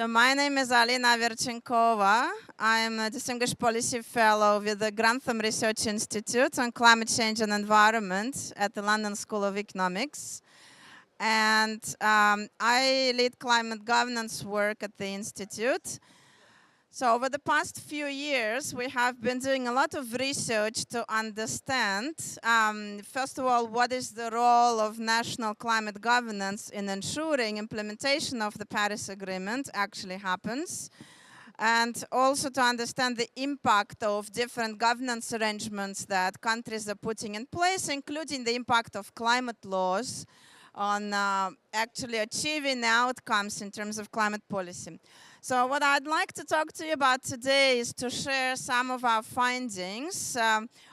So my name is Alina Verchenkova. I'm a Distinguished Policy Fellow with the Grantham Research Institute on Climate Change and Environment at the London School of Economics. And I lead climate governance work at the Institute. So over the past few years, we have been doing a lot of research to understand, first of all, what is the role of national climate governance in ensuring implementation of the Paris Agreement actually happens, and also to understand the impact of different governance arrangements that countries are putting in place, including the impact of climate laws on actually achieving outcomes in terms of climate policy. So what I'd like to talk to you about today is to share some of our findings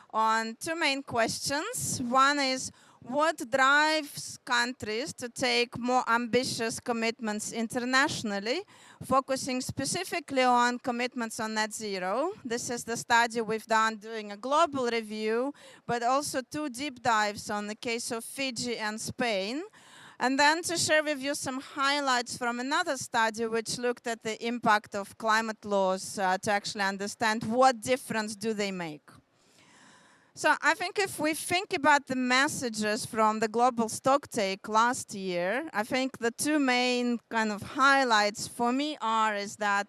on two main questions. One is, what drives countries to take more ambitious commitments internationally, focusing specifically on commitments on net zero? This is the study we've done doing a global review, but also two deep dives on the case of Fiji and Spain. And then to share with you some highlights from another study which looked at the impact of climate laws to actually understand what difference do they make. So I think if we think about the messages from the global stocktake last year, I think the two main kind of highlights for me is that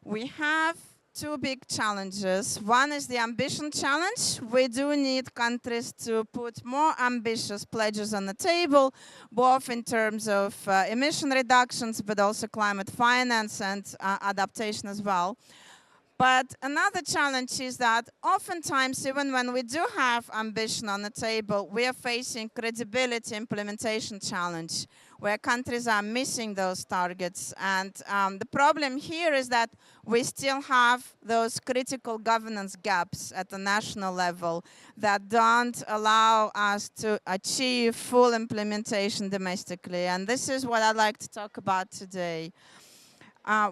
we have two big challenges. One is the ambition challenge. We do need countries to put more ambitious pledges on the table, both in terms of emission reductions, but also climate finance and adaptation as well. But another challenge is that oftentimes, even when we do have ambition on the table, we are facing credibility implementation challenge, where countries are missing those targets. And the problem here is that we still have those critical governance gaps at the national level that don't allow us to achieve full implementation domestically. And this is what I'd like to talk about today.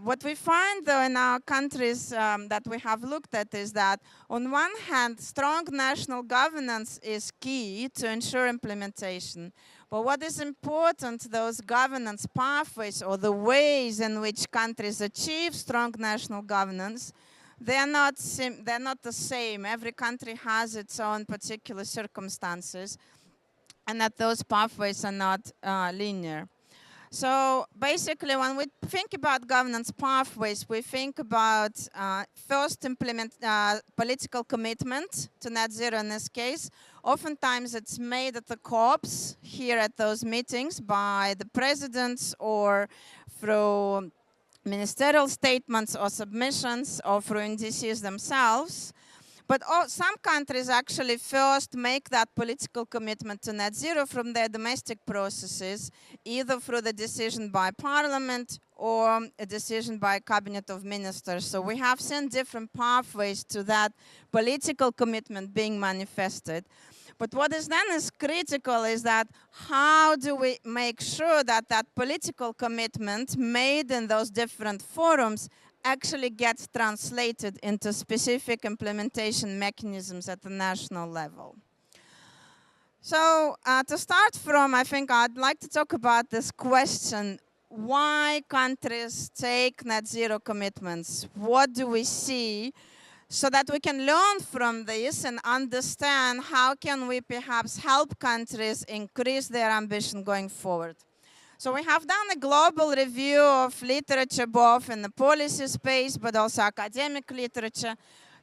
What we find, though, in our countries that we have looked at is that, on one hand, strong national governance is key to ensure implementation. But what is important, those governance pathways or the ways in which countries achieve strong national governance, they're not the same. Every country has its own particular circumstances, and that those pathways are not linear. So basically, when we think about governance pathways, we think about first political commitment to net zero in this case. Oftentimes it's made at the COPs, here at those meetings, by the presidents or through ministerial statements or submissions or through NDCs themselves. But some countries actually first make that political commitment to net zero from their domestic processes, either through the decision by parliament or a decision by cabinet of ministers. So we have seen different pathways to that political commitment being manifested. But what is then is critical is that how do we make sure that that political commitment made in those different forums actually gets translated into specific implementation mechanisms at the national level. So to start from, I think I'd like to talk about this question: why countries take net zero commitments? What do we see? So that we can learn from this and understand how can we perhaps help countries increase their ambition going forward. So we have done a global review of literature, both in the policy space, but also academic literature,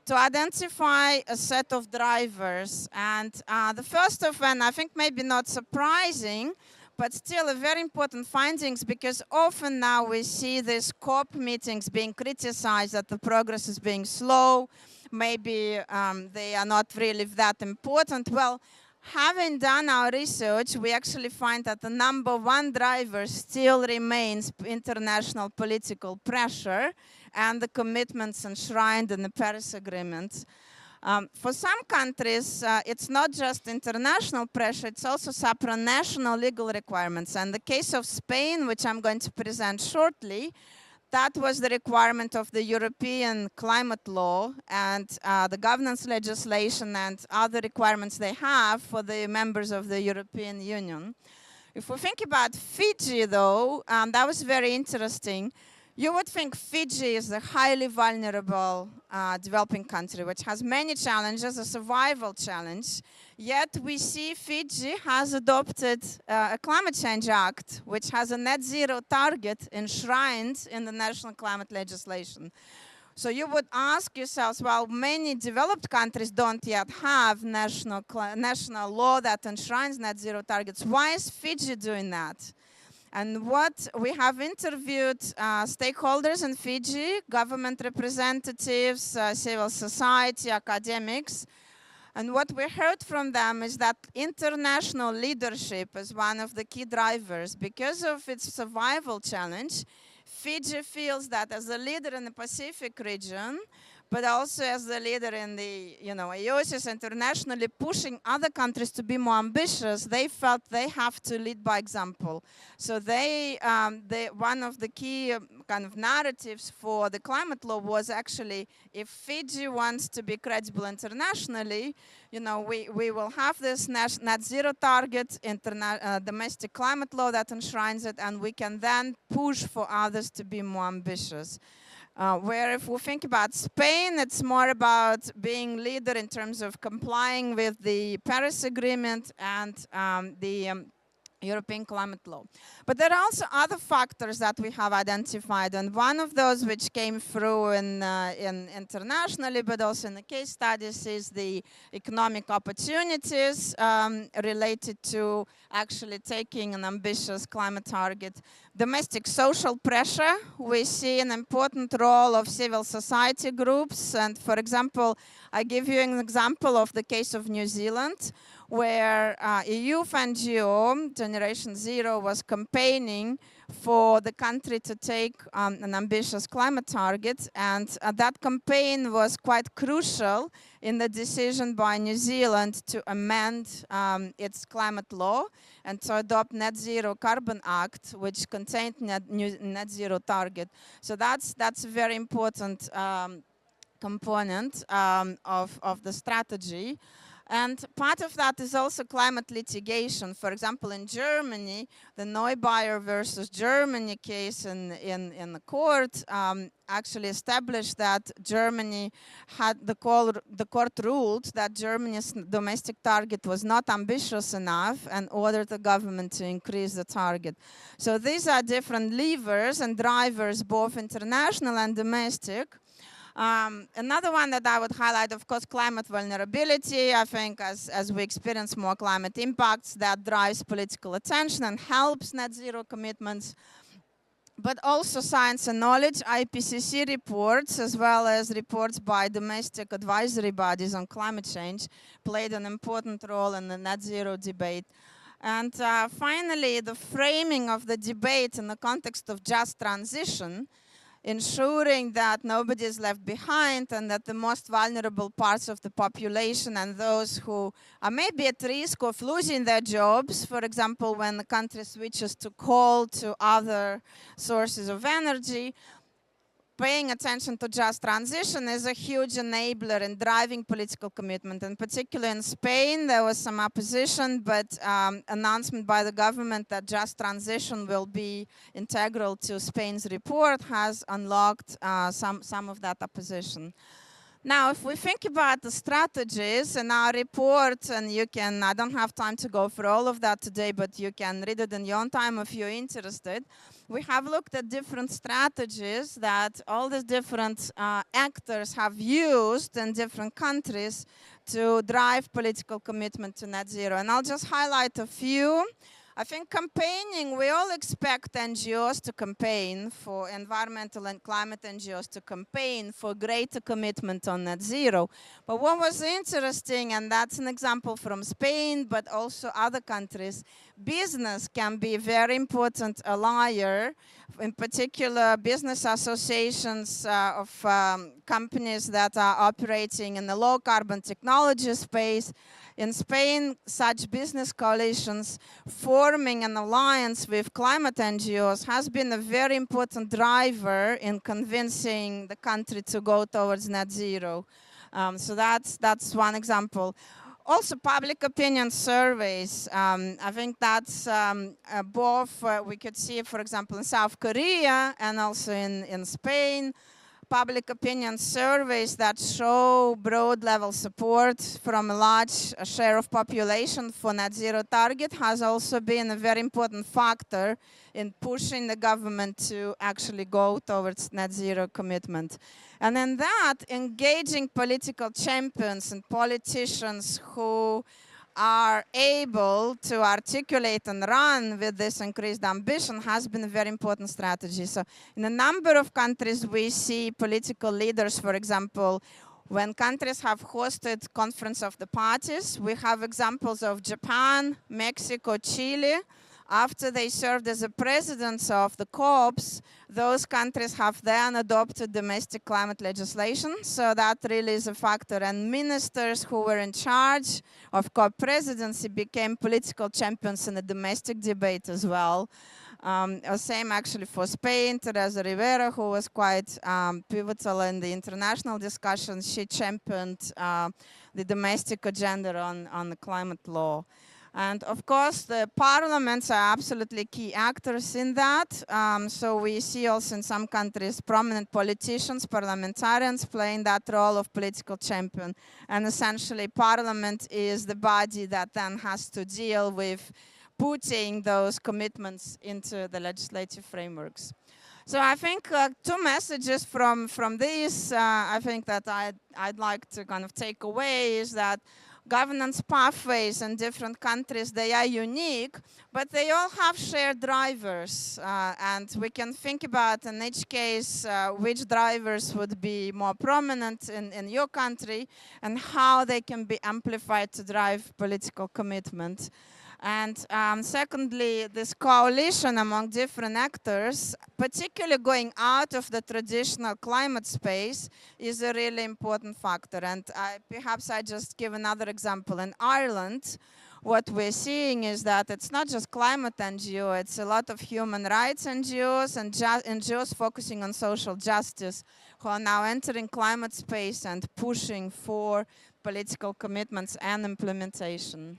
to identify a set of drivers. And the first of them, I think maybe not surprising, but still a very important findings, because often now we see these COP meetings being criticized that the progress is being slow, maybe they are not really that important. Well, having done our research, we actually find that the number one driver still remains international political pressure and the commitments enshrined in the Paris Agreement. For some countries, it's not just international pressure, it's also supranational legal requirements. And the case of Spain, which I'm going to present shortly, that was the requirement of the European climate law and the governance legislation and other requirements they have for the members of the European Union. If we think about Fiji, though, that was very interesting. You would think Fiji is a highly vulnerable developing country, which has many challenges, a survival challenge. Yet we see Fiji has adopted a climate change act, which has a net zero target enshrined in the national climate legislation. So you would ask yourselves, well, many developed countries don't yet have national law that enshrines net zero targets. Why is Fiji doing that? And what we have interviewed stakeholders in Fiji, government representatives, civil society, academics, and what we heard from them is that international leadership is one of the key drivers. Because of its survival challenge, Fiji feels that as a leader in the Pacific region, but also as the leader in the IOCs internationally pushing other countries to be more ambitious, they felt they have to lead by example. So one of the key kind of narratives for the climate law was actually, if Fiji wants to be credible internationally, we will have this net zero target, domestic climate law that enshrines it, and we can then push for others to be more ambitious. Where if we think about Spain, it's more about being leader in terms of complying with the Paris Agreement and the European climate law. But there are also other factors that we have identified, and one of those which came through in internationally, but also in the case studies, is the economic opportunities related to actually taking an ambitious climate target. Domestic social pressure, we see an important role of civil society groups, and for example, I give you an example of the case of New Zealand, where a youth NGO, Generation Zero, was campaigning for the country to take an ambitious climate target. And that campaign was quite crucial in the decision by New Zealand to amend its climate law and to adopt Net Zero Carbon Act, which contained net zero target. So that's a very important component of the strategy. And part of that is also climate litigation. For example, in Germany, the Neubauer versus Germany case in the court actually established that Germany had, the court ruled that Germany's domestic target was not ambitious enough and ordered the government to increase the target. So these are different levers and drivers, both international and domestic. Another one that I would highlight, of course, climate vulnerability. I think as we experience more climate impacts, that drives political attention and helps net zero commitments. But also science and knowledge, IPCC reports, as well as reports by domestic advisory bodies on climate change, played an important role in the net zero debate. And finally, the framing of the debate in the context of just transition, ensuring that nobody is left behind and that the most vulnerable parts of the population and those who are maybe at risk of losing their jobs, for example, when the country switches to coal, to other sources of energy, paying attention to just transition is a huge enabler in driving political commitment. In particular in Spain, there was some opposition, but announcement by the government that just transition will be integral to Spain's report has unlocked some of that opposition. Now, if we think about the strategies in our report, and you can, I don't have time to go through all of that today, but you can read it in your own time if you're interested. We have looked at different strategies that all the different actors have used in different countries to drive political commitment to net zero. And I'll just highlight a few. I think campaigning, we all expect NGOs to campaign for environmental and climate NGOs to campaign for greater commitment on net zero. But what was interesting, and that's an example from Spain, but also other countries, business can be a very important ally. In particular, business associations of companies that are operating in the low carbon technology space. In Spain, such business coalitions forming an alliance with climate NGOs has been a very important driver in convincing the country to go towards net zero. So that's one example. Also, public opinion surveys. I think that's both, we could see, for example, in South Korea and also in Spain, public opinion surveys that show broad level support from a large share of population for net zero target has also been a very important factor in pushing the government to actually go towards net zero commitment. And in that, engaging political champions and politicians who are able to articulate and run with this increased ambition has been a very important strategy. So in a number of countries, we see political leaders, for example, when countries have hosted Conference of the Parties, we have examples of Japan, Mexico, Chile. After they served as the presidents of the COPs, those countries have then adopted domestic climate legislation. So that really is a factor. And ministers who were in charge of COP presidency became political champions in the domestic debate as well. Same actually for Spain. Teresa Rivera, who was quite pivotal in the international discussions, she championed the domestic agenda on the climate law. And of course, the parliaments are absolutely key actors in that. So we see also in some countries prominent politicians, parliamentarians playing that role of political champion. And essentially, parliament is the body that then has to deal with putting those commitments into the legislative frameworks. So I think two messages from this, I think that I'd like to kind of take away is that governance pathways in different countries, they are unique, but they all have shared drivers. And we can think about in each case which drivers would be more prominent in your country and how they can be amplified to drive political commitment. And secondly, this coalition among different actors, particularly going out of the traditional climate space, is a really important factor. And perhaps I just give another example. In Ireland, what we're seeing is that it's not just climate NGO, it's a lot of human rights NGOs and NGOs focusing on social justice who are now entering climate space and pushing for political commitments and implementation.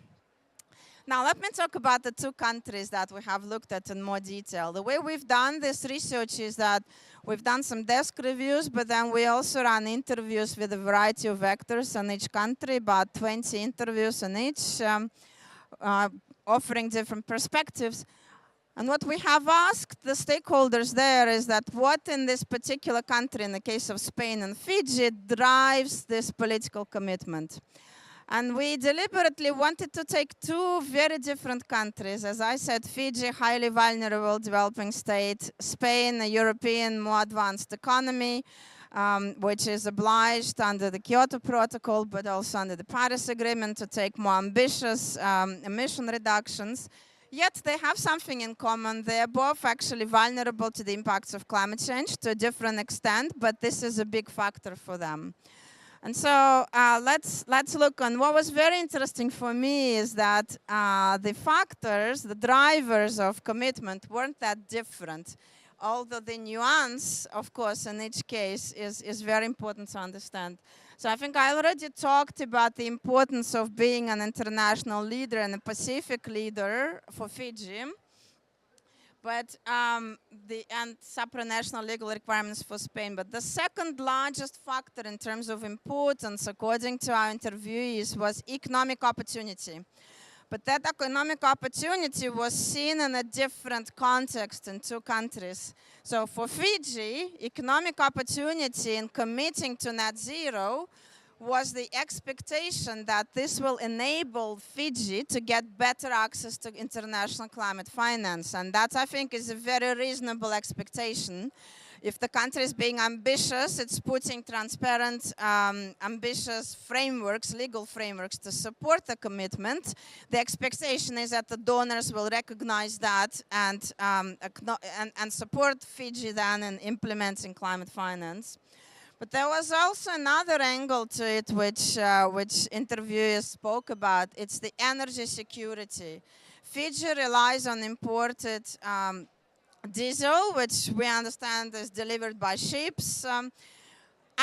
Now, let me talk about the two countries that we have looked at in more detail. The way we've done this research is that we've done some desk reviews, but then we also run interviews with a variety of actors in each country, about 20 interviews in each, offering different perspectives. And what we have asked the stakeholders there is that what in this particular country, in the case of Spain and Fiji, drives this political commitment. And we deliberately wanted to take two very different countries. As I said, Fiji, highly vulnerable developing state. Spain, a European, more advanced economy, which is obliged under the Kyoto Protocol, but also under the Paris Agreement to take more ambitious emission reductions. Yet they have something in common. They are both actually vulnerable to the impacts of climate change to a different extent, but this is a big factor for them. And so let's look on what was very interesting for me is that the factors, the drivers of commitment weren't that different, although the nuance, of course, in each case is very important to understand. So I think I already talked about the importance of being an international leader and a Pacific leader for Fiji. But and supranational legal requirements for Spain. But the second largest factor in terms of importance, according to our interviewees, was economic opportunity. But that economic opportunity was seen in a different context in two countries. So for Fiji, economic opportunity in committing to net zero was the expectation that this will enable Fiji to get better access to international climate finance. And that, I think, is a very reasonable expectation. If the country is being ambitious, it's putting transparent, ambitious frameworks, legal frameworks to support the commitment. The expectation is that the donors will recognize that and support Fiji then in implementing climate finance. But there was also another angle to it which interviewers spoke about. It's the energy security. Fiji relies on imported diesel, which we understand is delivered by ships.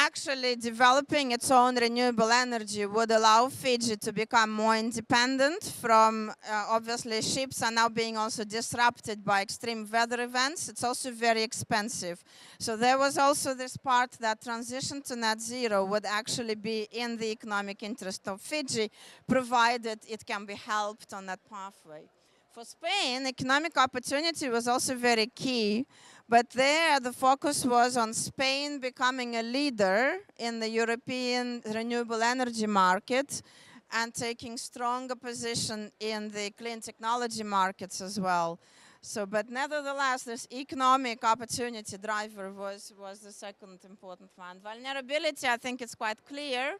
actually developing its own renewable energy would allow Fiji to become more independent from, obviously ships are now being also disrupted by extreme weather events. It's also very expensive. So there was also this part that transition to net zero would actually be in the economic interest of Fiji, provided it can be helped on that pathway. For Spain, economic opportunity was also very key, but there the focus was on Spain becoming a leader in the European renewable energy market and taking stronger position in the clean technology markets as well. So, but nevertheless, this economic opportunity driver was the second important one. Vulnerability, I think it's quite clear.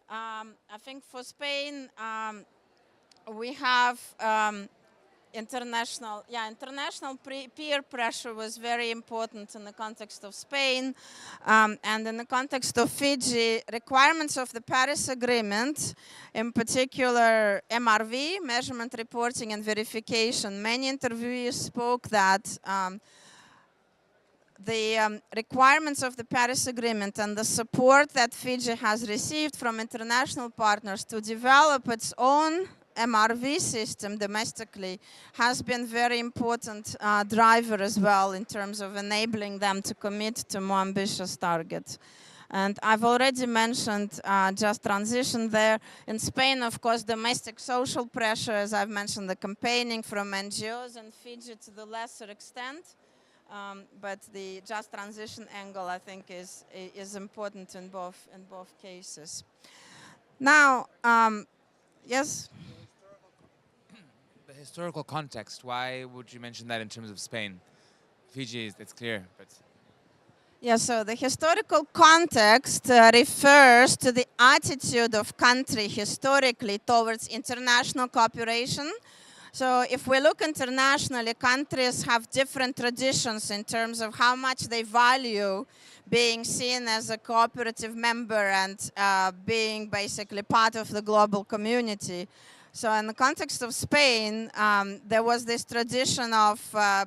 I think for Spain, we have international peer pressure was very important in the context of Spain, and in the context of Fiji, requirements of the Paris Agreement, in particular MRV, measurement, reporting and verification. Many interviewees spoke that the requirements of the Paris Agreement and the support that Fiji has received from international partners to develop its own MRV system domestically has been very important driver as well in terms of enabling them to commit to more ambitious targets. And I've already mentioned just transition there. In Spain, of course, domestic social pressure, as I've mentioned, the campaigning from NGOs, and Fiji to the lesser extent. But the just transition angle, I think, is important in both cases. Now, yes? The historical context, why would you mention that in terms of Spain? Fiji, it's clear, but... Yeah, so the historical context refers to the attitude of country historically towards international cooperation. So if we look internationally, countries have different traditions in terms of how much they value being seen as a cooperative member and being basically part of the global community. So in the context of Spain, there was this tradition of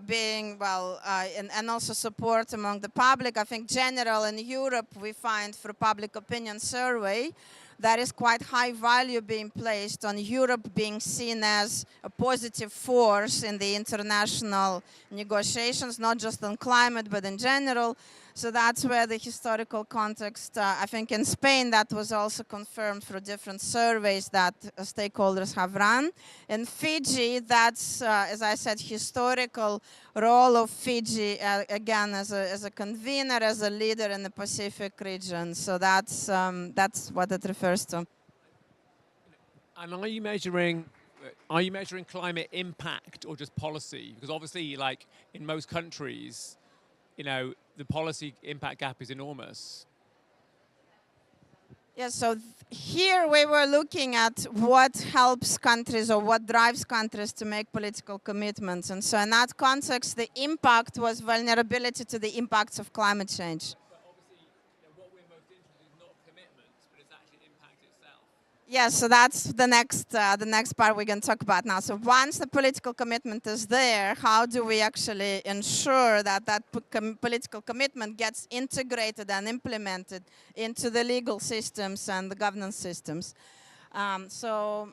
being, and also support among the public. I think general in Europe, we find through public opinion survey, there is quite high value being placed on Europe being seen as a positive force in the international negotiations, not just on climate, but in general. So that's where the historical context, I think in Spain, that was also confirmed through different surveys that stakeholders have run. In Fiji, that's, as I said, historical role of Fiji, again, as a convener, as a leader in the Pacific region. So that's what it refers to. And are you measuring climate impact or just policy? Because obviously, like in most countries, you know, the policy impact gap is enormous. Yeah, so here we were looking at what helps countries or what drives countries to make political commitments. And so in that context, the impact was vulnerability to the impacts of climate change. But obviously, you know, what we're most interested in is not commitments, but it's actually impact itself. Yes, so that's the next part we're going to talk about now. So once the political commitment is there, how do we actually ensure that political commitment gets integrated and implemented into the legal systems and the governance systems? So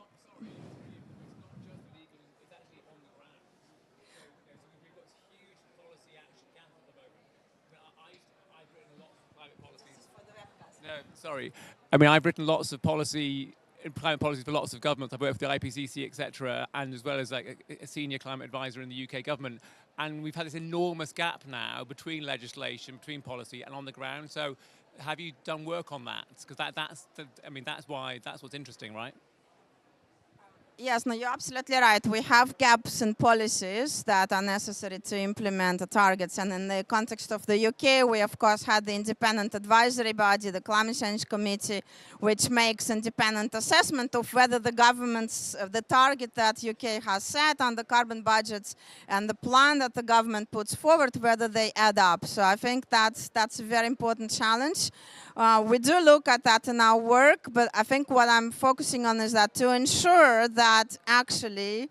Sorry. I mean, I've written lots of climate policies for lots of governments. I've worked for the IPCC, etc., and as well as like a senior climate advisor in the UK government. And we've had this enormous gap now between legislation, between policy, and on the ground. So, have you done work on that? Because that's what's interesting, right? Yes, no, you're absolutely right. We have gaps in policies that are necessary to implement the targets. And in the context of the UK, we, of course, had the independent advisory body, the Climate Change Committee, which makes independent assessment of whether the government's, the target that UK has set on the carbon budgets and the plan that the government puts forward, whether they add up. So I think that's a very important challenge. We do look at that in our work, but I think what I'm focusing on is that to ensure that actually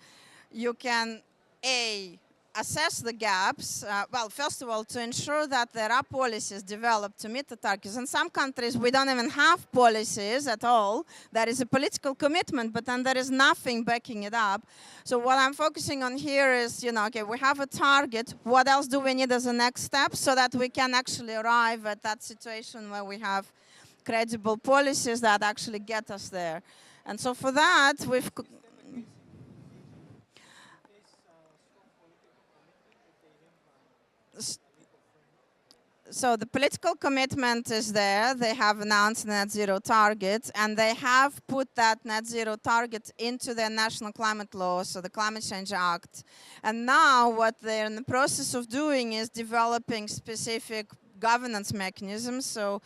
you can, A, assess the gaps, well, first of all, to ensure that there are policies developed to meet the targets. In some countries, we don't even have policies at all. There is a political commitment, but then there is nothing backing it up. So what I'm focusing on here is, okay, we have a target. What else do we need as a next step so that we can actually arrive at that situation where we have credible policies that actually get us there? And so for that, So the political commitment is there. They have announced net zero target, and they have put that net zero target into their national climate law, so the Climate Change Act. And now what they're in the process of doing is developing specific governance mechanisms, so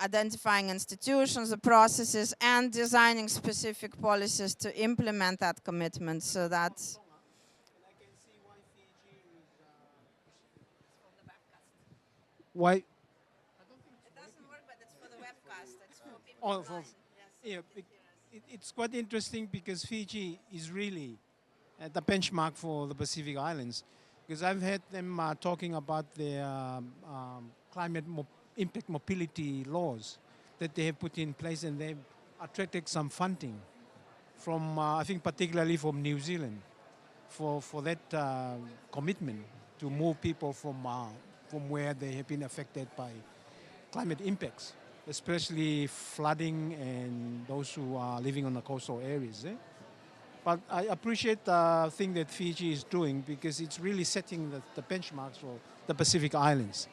identifying institutions, the processes, and designing specific policies to implement that commitment. So that's... Why? It doesn't work, but it's for the webcast. It's for people online. Yes. Yeah, it's quite interesting because Fiji is really the benchmark for the Pacific Islands. Because I've heard them talking about their climate impact mobility laws that they have put in place, and they've attracted some funding from, I think, particularly from New Zealand for that commitment to move people from where they have been affected by climate impacts, especially flooding and those who are living on the coastal areas. But I appreciate the thing that Fiji is doing because it's really setting the benchmarks for the Pacific Islands.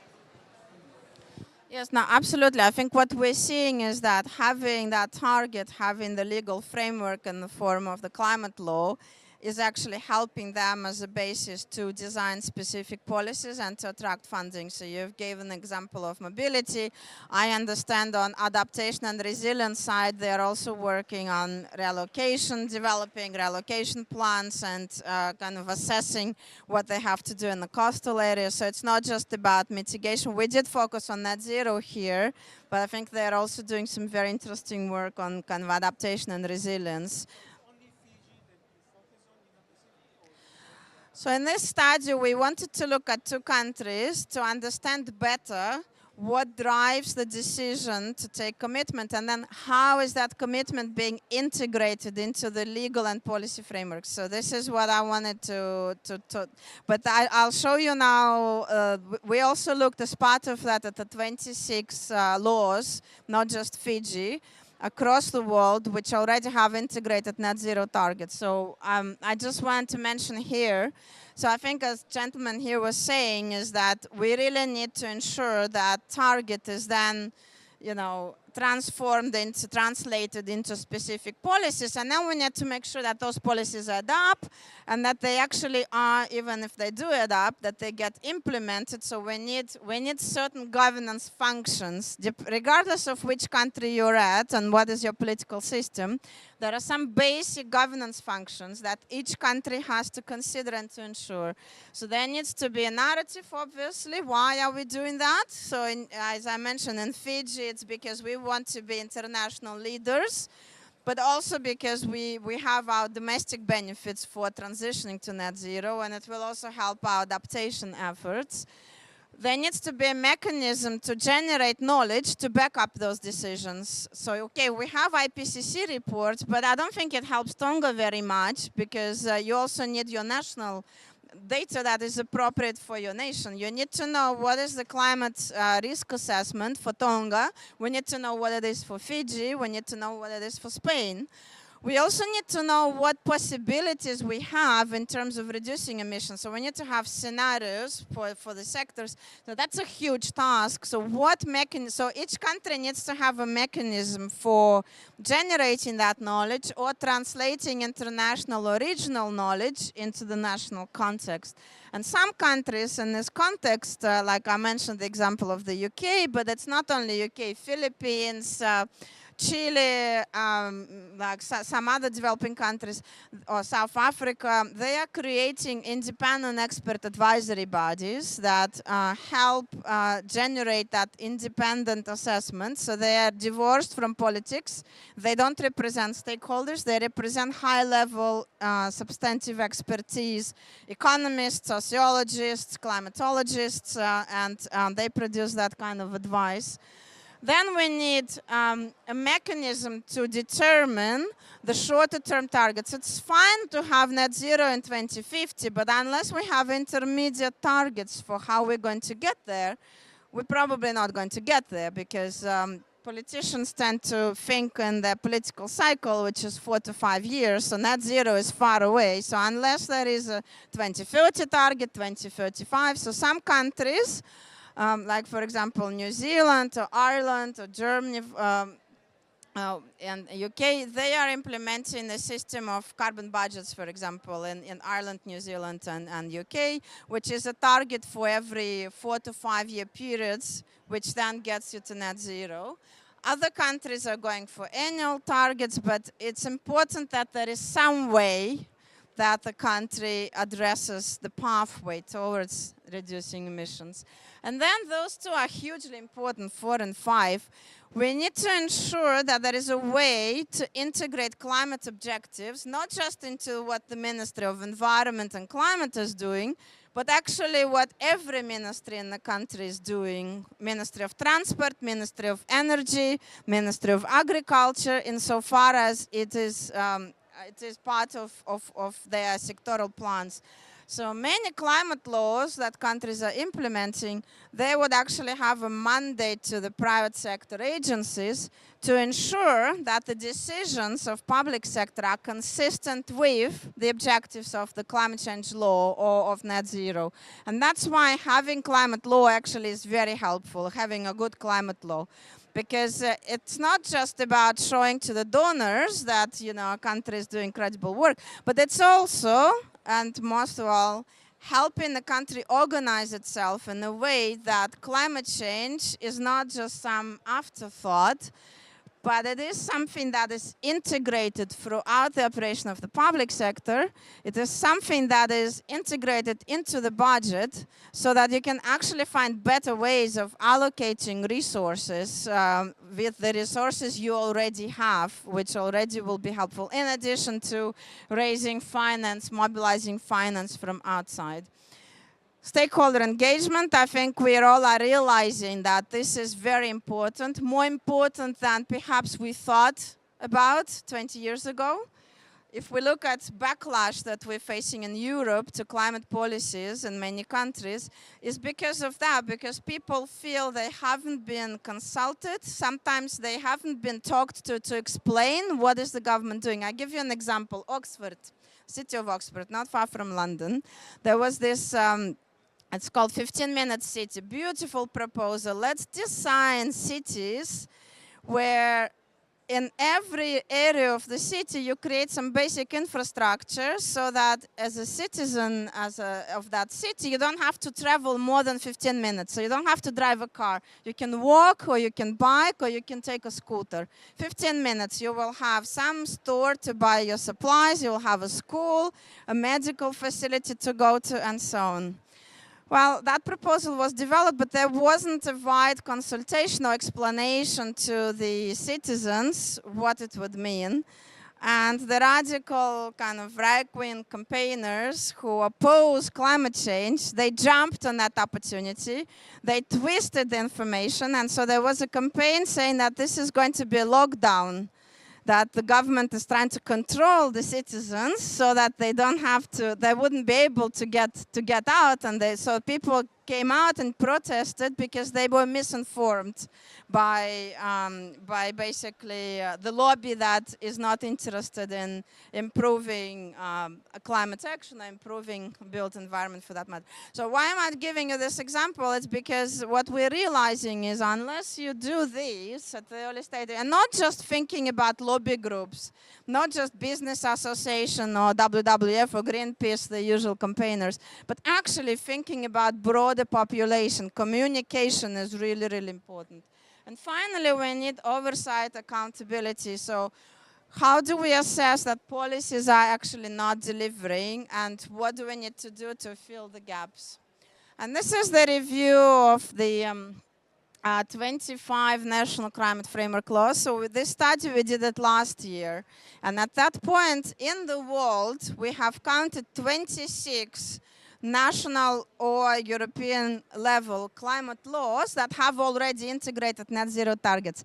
Yes, no, absolutely. I think what we're seeing is that having that target, having the legal framework in the form of the climate law, is actually helping them as a basis to design specific policies and to attract funding. So you've given an example of mobility. I understand on adaptation and resilience side, they're also working on relocation, developing relocation plans and kind of assessing what they have to do in the coastal areas. So it's not just about mitigation. We did focus on net zero here, but I think they're also doing some very interesting work on kind of adaptation and resilience. So in this study, we wanted to look at two countries to understand better what drives the decision to take commitment, and then how is that commitment being integrated into the legal and policy framework. So this is what I wanted to but I'll show you now. We also looked as part of that at the 26 laws, not just Fiji, across the world, which already have integrated net zero targets. So I just want to mention here, so I think as gentleman here was saying, is that we really need to ensure that target is then, translated into specific policies, and then we need to make sure that those policies add up and that they actually are, even if they do add up, that they get implemented. So we need certain governance functions, regardless of which country you're at and what is your political system. There are some basic governance functions that each country has to consider and to ensure. So there needs to be a narrative, obviously. Why are we doing that? So as I mentioned, in Fiji, it's because we want to be international leaders, but also because we have our domestic benefits for transitioning to net zero, and it will also help our adaptation efforts. There needs to be a mechanism to generate knowledge to back up those decisions. So, okay, we have IPCC reports, but I don't think it helps Tonga very much because you also need your national data that is appropriate for your nation. You need to know what is the climate risk assessment for Tonga. We need to know what it is for Fiji. We need to know what it is for Spain. We also need to know what possibilities we have in terms of reducing emissions. So we need to have scenarios for the sectors. So that's a huge task. So so each country needs to have a mechanism for generating that knowledge or translating international or regional knowledge into the national context. And some countries in this context, like I mentioned the example of the UK, but it's not only UK, Philippines, Chile, like some other developing countries, or South Africa, they are creating independent expert advisory bodies that help generate that independent assessment. So they are divorced from politics. They don't represent stakeholders. They represent high-level substantive expertise, economists, sociologists, climatologists, and they produce that kind of advice. Then we need a mechanism to determine the shorter-term targets. It's fine to have net zero in 2050, but unless we have intermediate targets for how we're going to get there, we're probably not going to get there, because politicians tend to think in their political cycle, which is 4 to 5 years, so net zero is far away. So unless there is a 2030 target, 2035, so some countries, like for example New Zealand or Ireland or Germany and UK, they are implementing a system of carbon budgets, for example, in Ireland, New Zealand and UK, which is a target for every 4 to 5 year periods, which then gets you to net zero. Other countries are going for annual targets, but it's important that there is some way that the country addresses the pathway towards reducing emissions. And then those two are hugely important, 4 and 5. We need to ensure that there is a way to integrate climate objectives, not just into what the Ministry of Environment and Climate is doing, but actually what every ministry in the country is doing. Ministry of Transport, Ministry of Energy, Ministry of Agriculture, insofar as it is part of their sectoral plans. So many climate laws that countries are implementing, they would actually have a mandate to the private sector agencies to ensure that the decisions of public sector are consistent with the objectives of the climate change law or of net zero. And that's why having climate law actually is very helpful, having a good climate law. Because it's not just about showing to the donors that, you know, a country is doing incredible work, but it's also, and most of all, helping the country organize itself in a way that climate change is not just some afterthought, but it is something that is integrated throughout the operation of the public sector. It is something that is integrated into the budget so that you can actually find better ways of allocating resources with the resources you already have, which already will be helpful, in addition to raising finance, mobilizing finance from outside. Stakeholder engagement, I think we all are realizing that this is very important, more important than perhaps we thought about 20 years ago. If we look at backlash that we're facing in Europe to climate policies in many countries, it's because of that, because people feel they haven't been consulted. Sometimes they haven't been talked to explain what is the government doing. I give you an example. Oxford, city of Oxford, not far from London. There was this it's called 15-minute city, beautiful proposal. Let's design cities where in every area of the city you create some basic infrastructure so that as a citizen of that city, you don't have to travel more than 15 minutes. So you don't have to drive a car. You can walk or you can bike or you can take a scooter. 15 minutes, you will have some store to buy your supplies, you will have a school, a medical facility to go to, and so on. Well, that proposal was developed, but there wasn't a wide consultation or explanation to the citizens what it would mean. And the radical kind of right-wing campaigners who oppose climate change, they jumped on that opportunity. They twisted the information, and so there was a campaign saying that this is going to be a lockdown, that the government is trying to control the citizens so that they don't have to, they wouldn't be able to get out, and so people came out and protested because they were misinformed by basically the lobby that is not interested in improving climate action or improving built environment for that matter. So why am I giving you this example? It's because what we're realizing is unless you do this at the early stage, and not just thinking about lobby groups, not just business association or WWF or Greenpeace, the usual campaigners, but actually thinking about broader population. Communication is really, really important. And finally, we need oversight accountability. So how do we assess that policies are actually not delivering, and what do we need to do to fill the gaps? And this is the review of the 25 national climate framework laws. So with this study, we did it last year. And at that point in the world, we have counted 26 national or European level climate laws that have already integrated net zero targets.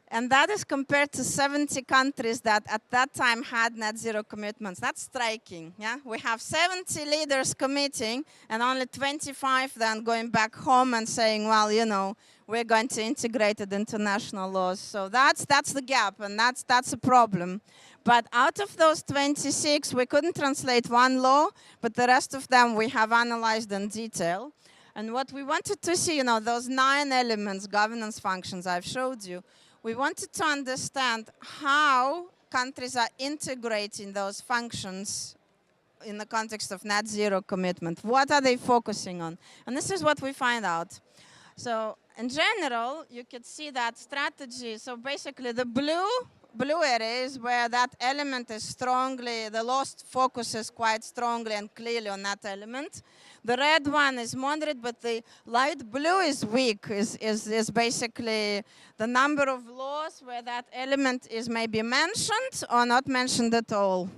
And that is compared to 70 countries that at that time had net zero commitments. That's striking. Yeah? We have 70 leaders committing and only 25 then going back home and saying, well, you know, we're going to integrate it into national laws. So that's the gap, and that's a problem. But out of those 26, we couldn't translate one law, but the rest of them we have analyzed in detail. And what we wanted to see, you know, those 9 elements, governance functions I've showed you, we wanted to understand how countries are integrating those functions in the context of net zero commitment. What are they focusing on? And this is what we find out. So in general, you could see that strategy. So basically the blue area is where that element is strongly, the law focuses quite strongly and clearly on that element. The red one is moderate, but the light blue is weak, is basically the number of laws where that element is maybe mentioned or not mentioned at all.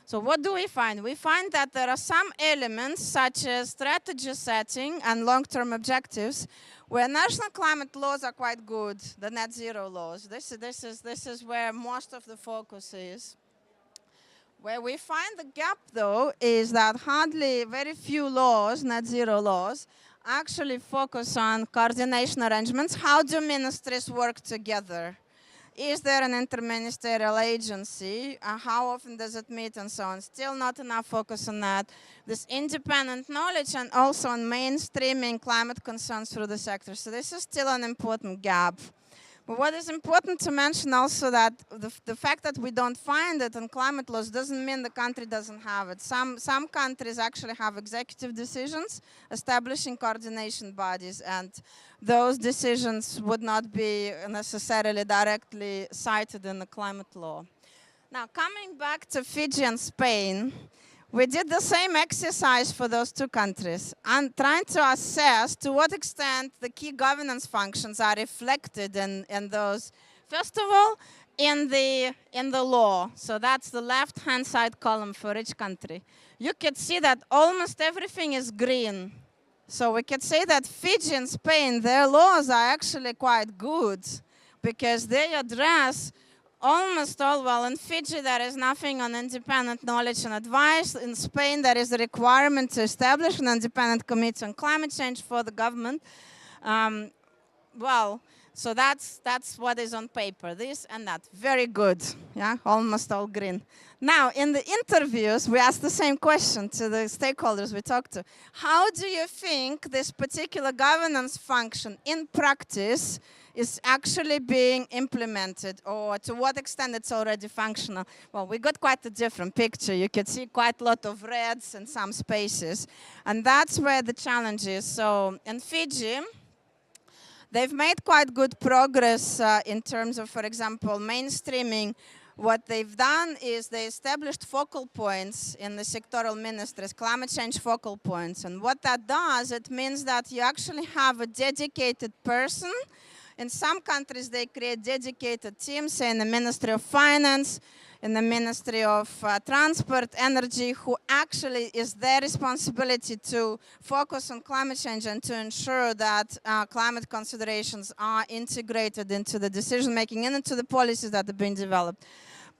So what do we find? We find that there are some elements, such as strategy setting and long-term objectives, where national climate laws are quite good, the net zero laws. This is where most of the focus is. Where we find the gap, though, is that hardly very few laws, net zero laws, actually focus on coordination arrangements. How do ministries work together? Is there an interministerial agency? How often does it meet and so on? Still not enough focus on that. This independent knowledge and also on mainstreaming climate concerns through the sector. So this is still an important gap. But what is important to mention also that the fact that we don't find it in climate laws doesn't mean the country doesn't have it. Some countries actually have executive decisions establishing coordination bodies, and those decisions would not be necessarily directly cited in the climate law. Now, coming back to Fiji and Spain, we did the same exercise for those 2 countries and trying to assess to what extent the key governance functions are reflected in those. First of all, in the law. So that's the left-hand side column for each country. You could see that almost everything is green. So we could say that Fiji and Spain, their laws are actually quite good because they address almost all. Well, in Fiji, there is nothing on independent knowledge and advice. In Spain, there is a requirement to establish an independent committee on climate change for the government. Well, so that's what is on paper, this and that. Very good, yeah, almost all green. Now, in the interviews, we asked the same question to the stakeholders we talked to. How do you think this particular governance function in practice is actually being implemented, or to what extent it's already functional? Well, we got quite a different picture. You could see quite a lot of reds in some spaces, and that's where the challenge is. So in Fiji, they've made quite good progress in terms of, for example, mainstreaming. What they've done is they established focal points in the sectoral ministries, climate change focal points. And what that does, it means that you actually have a dedicated person. In some countries, they create dedicated teams, say in the Ministry of Finance, in the Ministry of Transport, Energy, who actually is their responsibility to focus on climate change and to ensure that climate considerations are integrated into the decision-making and into the policies that are being developed.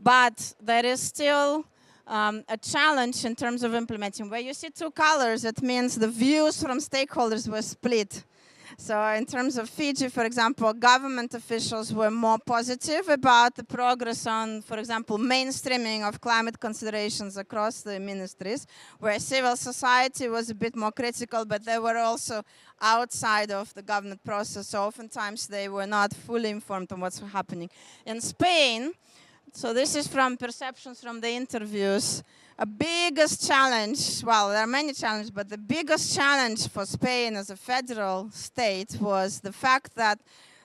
But there is still a challenge in terms of implementing. Where you see 2 colors, it means the views from stakeholders were split. So in terms of Fiji, for example, government officials were more positive about the progress on, for example, mainstreaming of climate considerations across the ministries, where civil society was a bit more critical, but they were also outside of the government process. So oftentimes they were not fully informed on what's happening. In Spain, so this is from perceptions from the interviews, a biggest challenge, well, there are many challenges, but the biggest challenge for Spain as a federal state was the fact that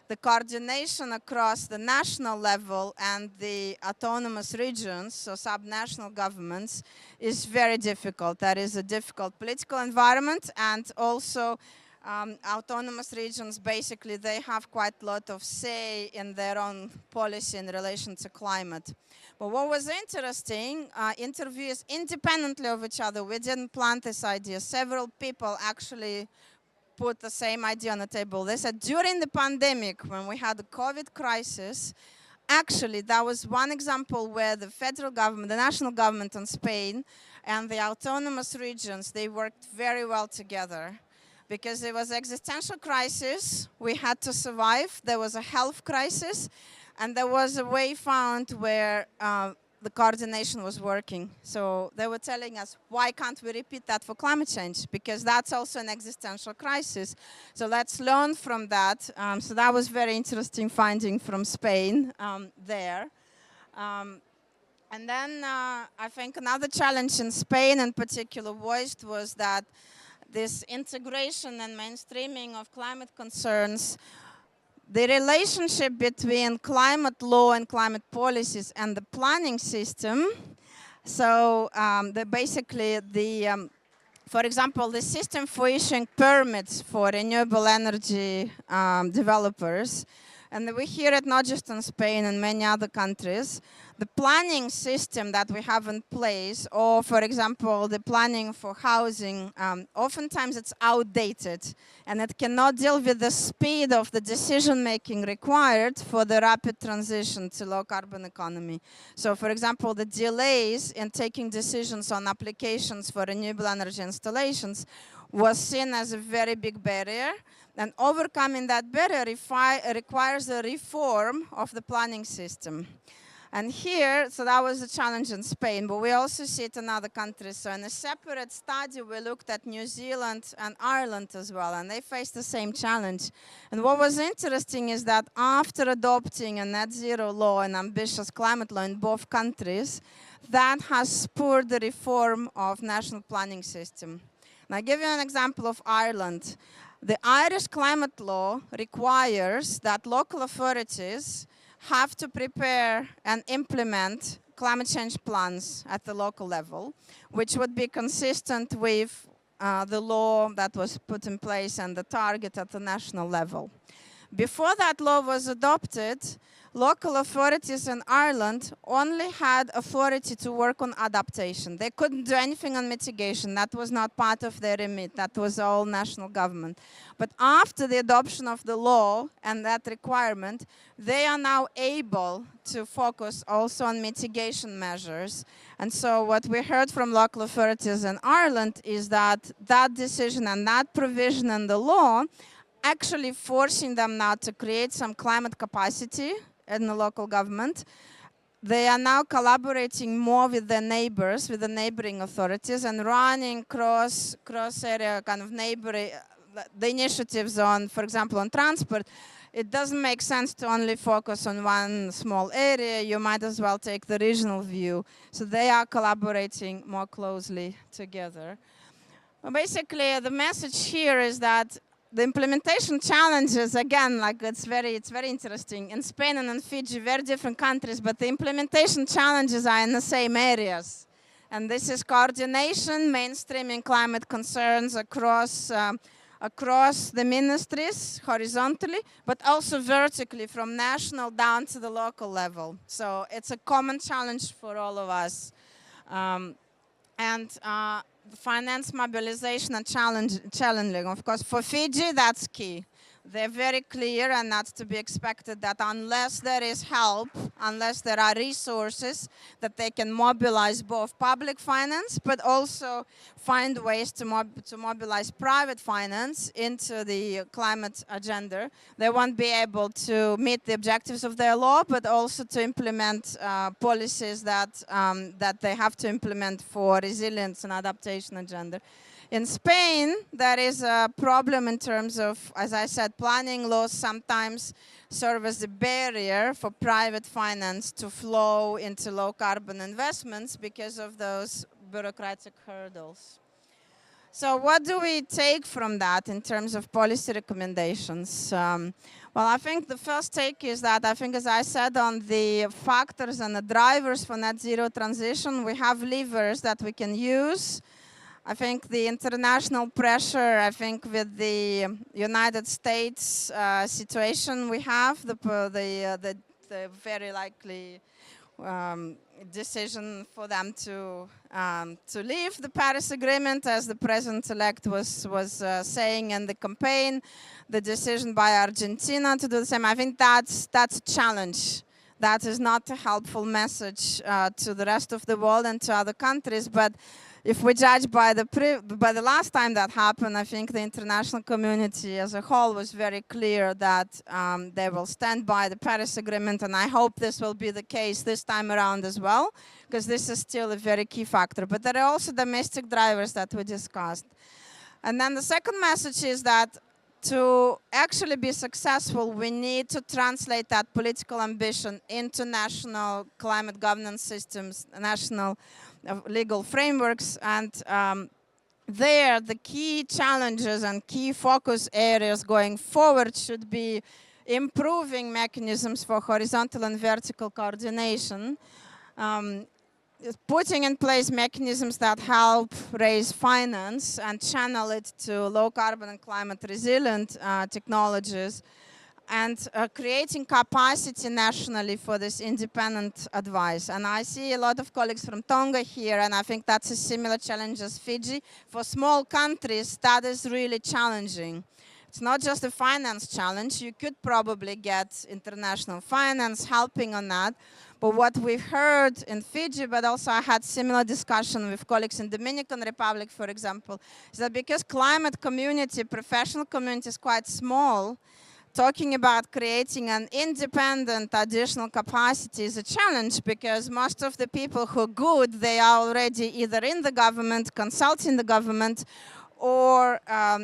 the coordination across the national level and the autonomous regions, so subnational governments, is very difficult. That is a difficult political environment, and also autonomous regions, basically, they have quite a lot of say in their own policy in relation to climate. But what was interesting, interviews independently of each other, we didn't plant this idea. Several people actually put the same idea on the table. They said during the pandemic, when we had the COVID crisis, actually that was one example where the federal government, the national government in Spain, and the autonomous regions, they worked very well together. Because there was an existential crisis, we had to survive, there was a health crisis, and there was a way found where the coordination was working. So they were telling us, why can't we repeat that for climate change? Because that's also an existential crisis. So let's learn from that. So that was very interesting finding from Spain there. And then I think another challenge in Spain in particular voiced was that this integration and mainstreaming of climate concerns, the relationship between climate law and climate policies and the planning system. So for example, the system for issuing permits for renewable energy developers, and we hear it not just in Spain and many other countries, the planning system that we have in place, or for example, the planning for housing, oftentimes it's outdated and it cannot deal with the speed of the decision-making required for the rapid transition to low-carbon economy. So for example, the delays in taking decisions on applications for renewable energy installations was seen as a very big barrier, and overcoming that barrier requires a reform of the planning system. And here, so that was a challenge in Spain, but we also see it in other countries. So in a separate study, we looked at New Zealand and Ireland as well, and they faced the same challenge. And what was interesting is that after adopting a net zero law and ambitious climate law in both countries, that has spurred the reform of national planning system. And I'll give you an example of Ireland. The Irish climate law requires that local authorities have to prepare and implement climate change plans at the local level, which would be consistent with the law that was put in place and the target at the national level. Before that law was adopted, local authorities in Ireland only had authority to work on adaptation. They couldn't do anything on mitigation. That was not part of their remit. That was all national government. But after the adoption of the law and that requirement, they are now able to focus also on mitigation measures. And so what we heard from local authorities in Ireland is that that decision and that provision in the law actually forcing them now to create some climate capacity in the local government. They are now collaborating more with their neighbors, with the neighboring authorities, and running cross-area kind of the initiatives on, for example, on transport. It doesn't make sense to only focus on one small area. You might as well take the regional view. So they are collaborating more closely together. Well, basically, the message here is that the implementation challenges, again, like it's very interesting. In Spain and in Fiji, very different countries, but the implementation challenges are in the same areas. And this is coordination, mainstreaming climate concerns across the ministries, horizontally, but also vertically, from national down to the local level. So it's a common challenge for all of us. The finance mobilization and challenging. Of course, for Fiji, that's key. They're very clear, and that's to be expected, that unless there is help, unless there are resources, that they can mobilize both public finance, but also find ways to mobilize private finance into the climate agenda. They won't be able to meet the objectives of their law, but also to implement policies that they have to implement for resilience and adaptation agenda. In Spain, there is a problem in terms of, as I said, planning laws sometimes serve as a barrier for private finance to flow into low-carbon investments because of those bureaucratic hurdles. So what do we take from that in terms of policy recommendations? Well, I think the first take is that I think, as I said, on the factors and the drivers for net zero transition, we have levers that we can use. I think the international pressure, I think with the United States situation we have, the very likely decision for them to leave the Paris Agreement, as the president-elect was saying in the campaign, the decision by Argentina to do the same. I think that's a challenge. That is not a helpful message to the rest of the world and to other countries. But if we judge by the last time that happened, I think the international community as a whole was very clear that they will stand by the Paris Agreement, and I hope this will be the case this time around as well, because this is still a very key factor. But there are also domestic drivers that we discussed. And then the second message is that to actually be successful, we need to translate that political ambition into national climate governance systems, national legal frameworks, and there the key challenges and key focus areas going forward should be improving mechanisms for horizontal and vertical coordination, putting in place mechanisms that help raise finance and channel it to low carbon and climate resilient technologies, and creating capacity nationally for this independent advice. And I see a lot of colleagues from Tonga here, and I think that's a similar challenge as Fiji. For small countries, that is really challenging. It's not just a finance challenge. You could probably get international finance helping on that. But what we've heard in Fiji, but also I had similar discussion with colleagues in Dominican Republic, for example, is that because climate community, professional community is quite small, talking about creating an independent additional capacity is a challenge, because most of the people who are good, they are already either in the government, consulting the government, or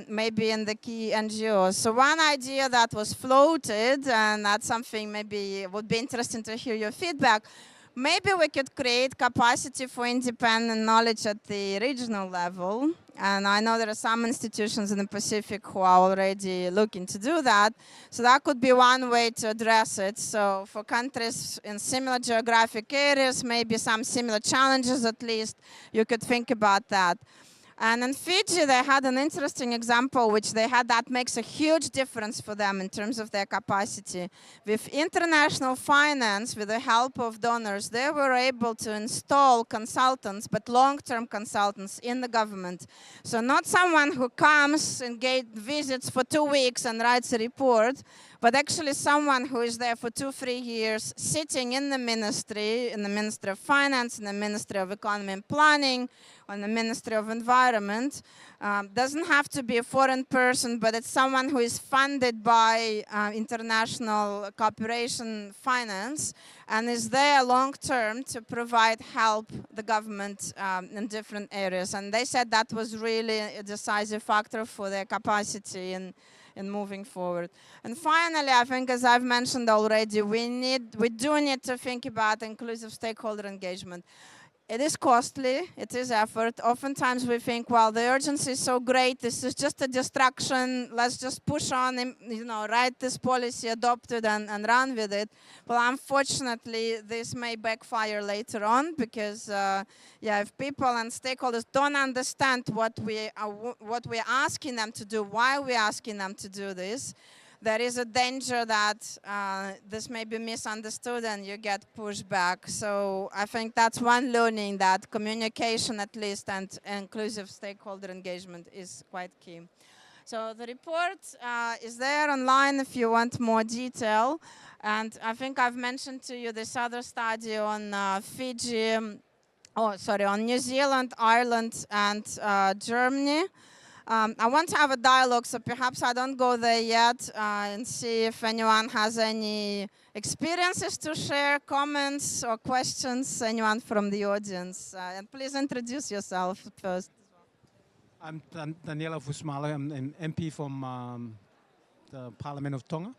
maybe in the key NGOs. So one idea that was floated, and that's something maybe would be interesting to hear your feedback, maybe we could create capacity for independent knowledge at the regional level. And I know there are some institutions in the Pacific who are already looking to do that. So that could be one way to address it. So for countries in similar geographic areas, maybe some similar challenges at least, you could think about that. And in Fiji, they had an interesting example, which they had that makes a huge difference for them in terms of their capacity. With international finance, with the help of donors, they were able to install consultants, but long-term consultants in the government. So not someone who comes and visits for 2 weeks and writes a report, but actually someone who is there for 2-3 years, sitting in the Ministry of Finance, in the Ministry of Economy and Planning, on the Ministry of Environment. Doesn't have to be a foreign person, but it's someone who is funded by international cooperation finance and is there long-term to provide help the government in different areas. And they said that was really a decisive factor for their capacity in moving forward. And finally, I think, as I've mentioned already, we do need to think about inclusive stakeholder engagement. It is costly, it is effort. Oftentimes we think, well, the urgency is so great, this is just a distraction, let's just push on, write this policy, adopt it, and run with it. Well, unfortunately, this may backfire later on, because if people and stakeholders don't understand what we're asking them to do, why we're asking them to do this, there is a danger that this may be misunderstood and you get pushed back. So I think that's one learning, that communication at least and inclusive stakeholder engagement is quite key. So the report is there online if you want more detail. And I think I've mentioned to you this other study on Fiji, on New Zealand, Ireland, and Germany. I want to have a dialogue, so perhaps I don't go there yet and see if anyone has any experiences to share, comments or questions, anyone from the audience. And please introduce yourself first. I'm Daniela Fusmala. I'm an MP from the Parliament of Tonga.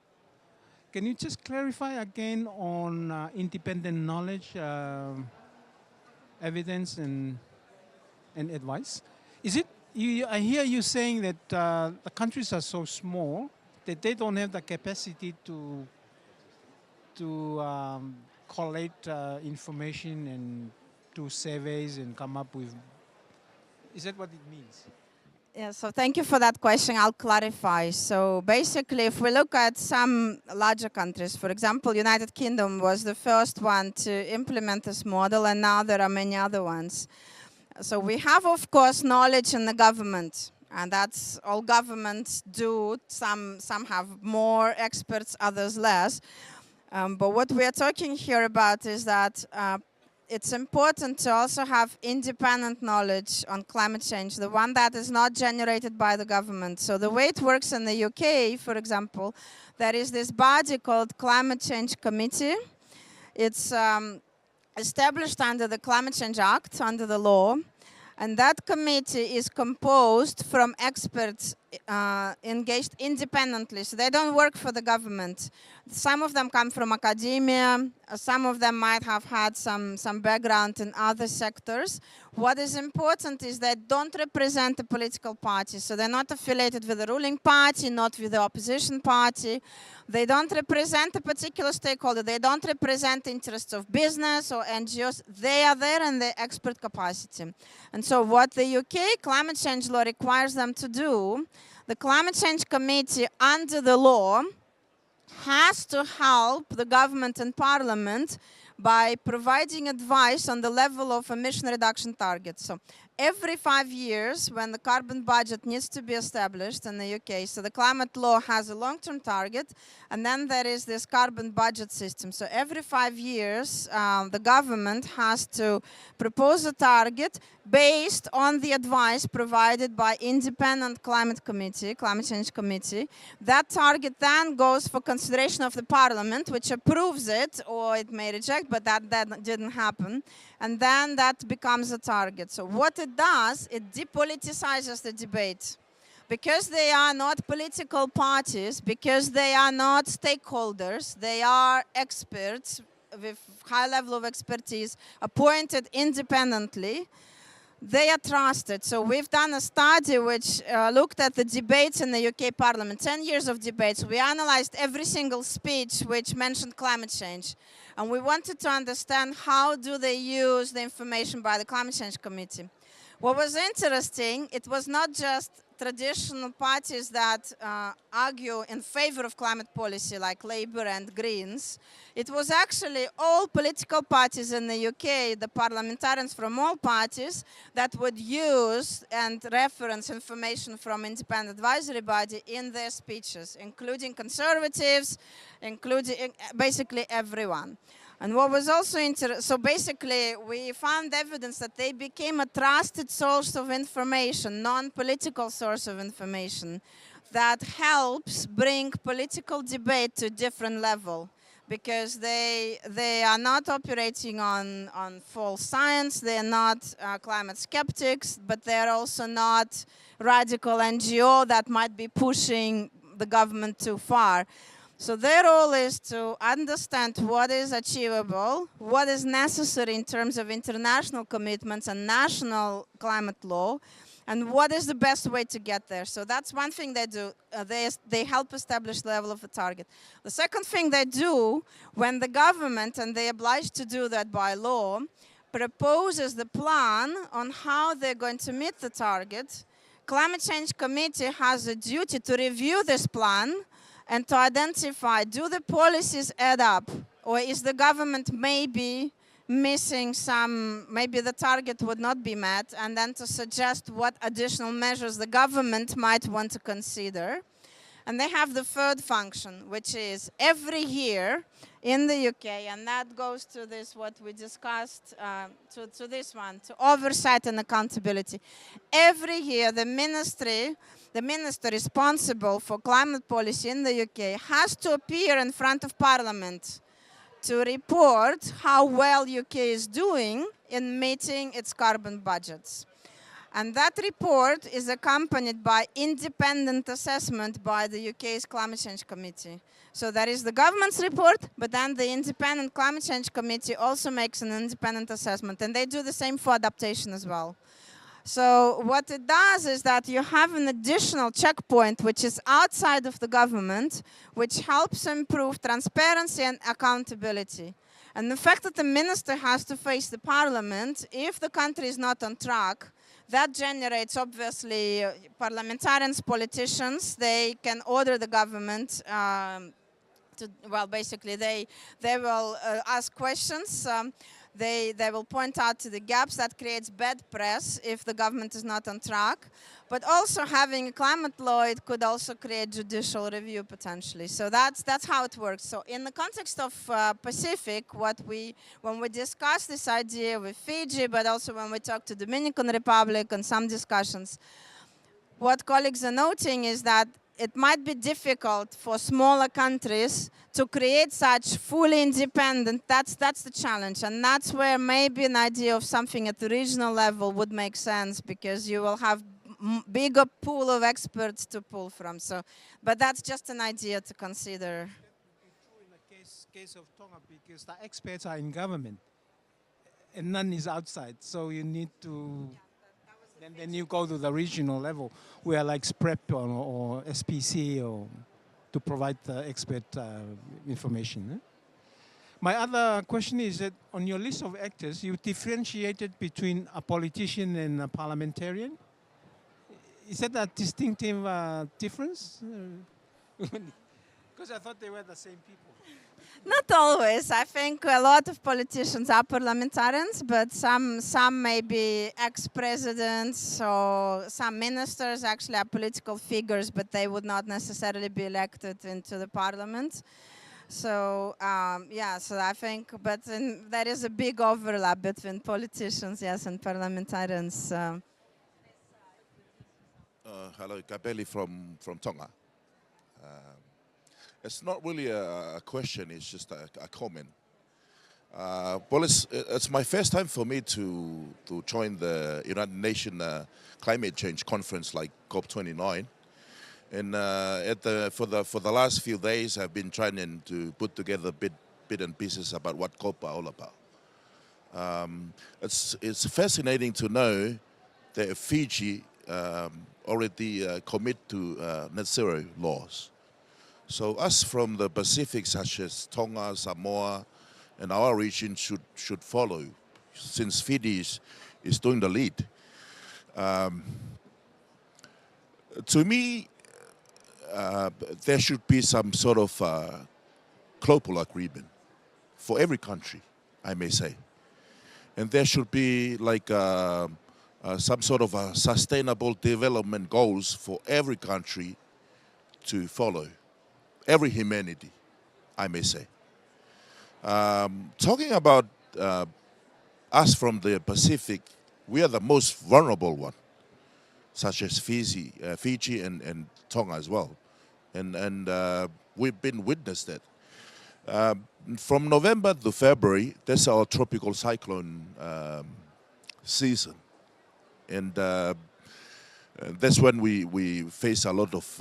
Can you just clarify again on independent knowledge, evidence and advice? Is it I hear you saying that the countries are so small that they don't have the capacity to collect information and do surveys and come up with. Is that what it means? Yeah, so thank you for that question. I'll clarify. So basically, if we look at some larger countries, for example, United Kingdom was the first one to implement this model, and now there are many other ones. So we have, of course, knowledge in the government, and that's all governments do. Some have more experts, others less. But what we are talking here about is that it's important to also have independent knowledge on climate change, the one that is not generated by the government. So the way it works in the UK, for example, there is this body called Climate Change Committee. It's established under the Climate Change Act, under the law. And that committee is composed from experts engaged independently. So they don't work for the government. Some of them come from academia. Some of them might have had some background in other sectors. What is important is they don't represent a political party. So they're not affiliated with the ruling party, not with the opposition party. They don't represent a particular stakeholder. They don't represent the interests of business or NGOs. They are there in their expert capacity. And so what the UK climate change law requires them to do, the Climate Change Committee under the law has to help the government and parliament by providing advice on the level of emission reduction targets. So every 5 years, when the carbon budget needs to be established in the UK, so the climate law has a long-term target, and then there is this carbon budget system. So every 5 years, the government has to propose a target based on the advice provided by independent climate change committee. That target then goes for consideration of the parliament, which approves it, or it may reject, but that didn't happen. And then that becomes a target. So what it does, it depoliticizes the debate. Because they are not political parties, because they are not stakeholders, they are experts with high level of expertise, appointed independently, they are trusted. So we've done a study which looked at the debates in the UK Parliament, 10 years of debates. We analyzed every single speech which mentioned climate change. And we wanted to understand how do they use the information by the Climate Change Committee. What was interesting, it was not just traditional parties that argue in favor of climate policy, like Labour and Greens. It was actually all political parties in the UK, the parliamentarians from all parties, that would use and reference information from independent advisory body in their speeches, including conservatives, including basically everyone. And what was also interesting, so basically we found evidence that they became a trusted source of information, non-political source of information that helps bring political debate to a different level, because they are not operating on false science, they are not climate skeptics, but they're also not radical NGO that might be pushing the government too far. So their role is to understand what is achievable, what is necessary in terms of international commitments and national climate law, and what is the best way to get there. So that's one thing they do. They help establish the level of the target. The second thing they do, when the government, and they're obliged to do that by law, proposes the plan on how they're going to meet the target, Climate Change Committee has a duty to review this plan and to identify, do the policies add up? Or is the government maybe missing some, maybe the target would not be met, and then to suggest what additional measures the government might want to consider. And they have the third function, which is every year in the UK, and that goes to this, what we discussed, to this one, to oversight and accountability. Every year, the minister responsible for climate policy in the UK has to appear in front of Parliament to report how well UK is doing in meeting its carbon budgets. And that report is accompanied by independent assessment by the UK's Climate Change Committee. So that is the government's report, but then the Independent Climate Change Committee also makes an independent assessment, and they do the same for adaptation as well. So what it does is that you have an additional checkpoint which is outside of the government, which helps improve transparency and accountability. And the fact that the minister has to face the parliament, if the country is not on track, that generates, obviously, parliamentarians, politicians, they can order the government well, basically, they will ask questions. They will point out to the gaps that creates bad press if the government is not on track. But also having a climate law, it could also create judicial review potentially. So that's how it works. So in the context of Pacific, when we discuss this idea with Fiji, but also when we talk to Dominican Republic and some discussions, what colleagues are noting is that it might be difficult for smaller countries to create such fully independent, that's the challenge. And that's where maybe an idea of something at the regional level would make sense, because you will have bigger pool of experts to pull from. So, but that's just an idea to consider. True in the case of Tonga, because the experts are in government and none is outside. So you need to... Then you go to the regional level, where like SPREP or SPC or to provide expert information. My other question is that on your list of actors, you differentiated between a politician and a parliamentarian. Is that a distinctive difference? Because I thought they were the same people. Not always. I think a lot of politicians are parliamentarians, but some may be ex-presidents, or some ministers actually are political figures, but they would not necessarily be elected into the parliament. So yeah, so I think, but there is a big overlap between politicians, yes, and parliamentarians. Hello, Kabeli from Tonga. It's not really a question, it's just a comment. Well, it's my first time for me to join the United Nations Climate Change Conference like COP29. And for the last few days, I've been trying to put together bit and pieces about what COP are all about. It's fascinating to know that Fiji already commit to net zero laws. So us from the Pacific, such as Tonga, Samoa, and our region should follow, since Fiji is doing the lead. To me, there should be some sort of global agreement for every country, I may say. And there should be like some sort of a sustainable development goals for every country to follow. Every humanity, I may say. Talking about us from the Pacific, we are the most vulnerable one, such as Fiji and Tonga as well. And we've been witness that. From November to February, that's our tropical cyclone season. And that's when we face a lot of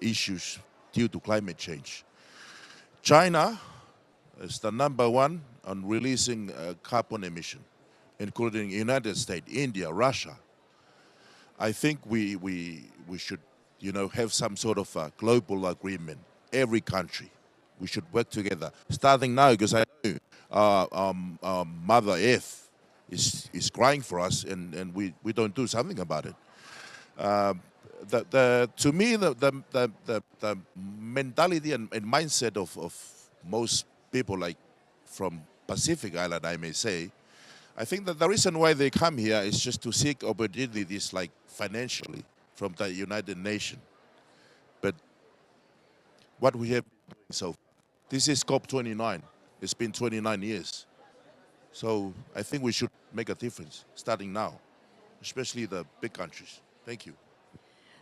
issues due to climate change. China is the #1 on releasing carbon emission, including United States, India, Russia. I think we should, have some sort of a global agreement. Every country, we should work together. Starting now, because I know Mother Earth is crying for us, and we don't do something about it. To me, the mentality and mindset of most people, like from Pacific Island, I may say, I think that the reason why they come here is just to seek opportunities, like financially, from the United Nations. But what we have been doing so far, this is COP29. It's been 29 years. So I think we should make a difference starting now, especially the big countries. Thank you.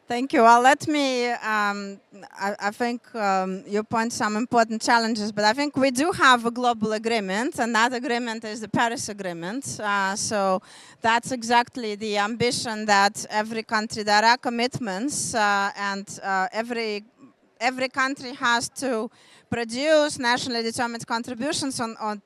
Thank you. Well, let me, I think you point some important challenges, but I think we do have a global agreement, and that agreement is the Paris Agreement. So that's exactly the ambition that every country, there are commitments, and every every country has to produce nationally determined contributions on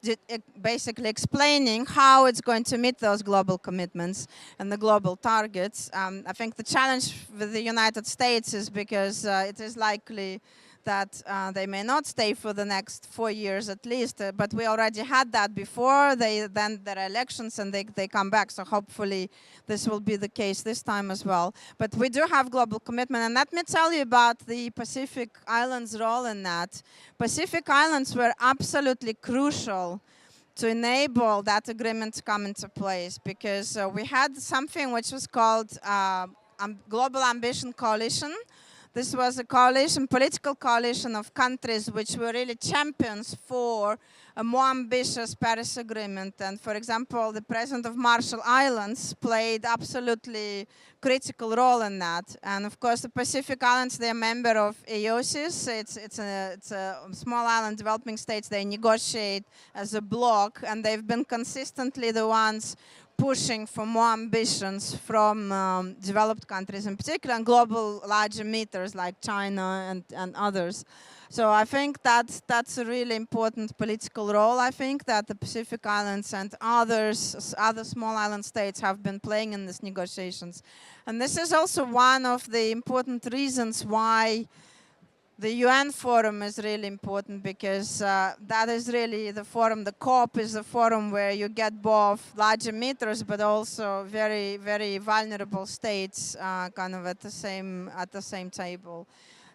basically explaining how it's going to meet those global commitments and the global targets. I think the challenge with the United States is because it is likely that they may not stay for the next 4 years at least, but we already had that before. Then there are elections and they come back, so hopefully this will be the case this time as well. But we do have global commitment, and let me tell you about the Pacific Islands' role in that. Pacific Islands were absolutely crucial to enable that agreement to come into place, because we had something which was called Global Ambition Coalition. This was a coalition, political coalition of countries which were really champions for a more ambitious Paris Agreement. And for example, the president of Marshall Islands played absolutely critical role in that. And of course, the Pacific Islands, they're a member of AOSIS. It's a small island developing states. They negotiate as a bloc, and they've been consistently the ones pushing for more ambitions from developed countries in particular, and global large emitters like China and others. So I think that's a really important political role, I think, that the Pacific Islands and other small island states have been playing in these negotiations. And this is also one of the important reasons why the UN forum is really important, because that is really the forum. The COP is the forum where you get both large emitters but also very, very vulnerable states kind of at the same table.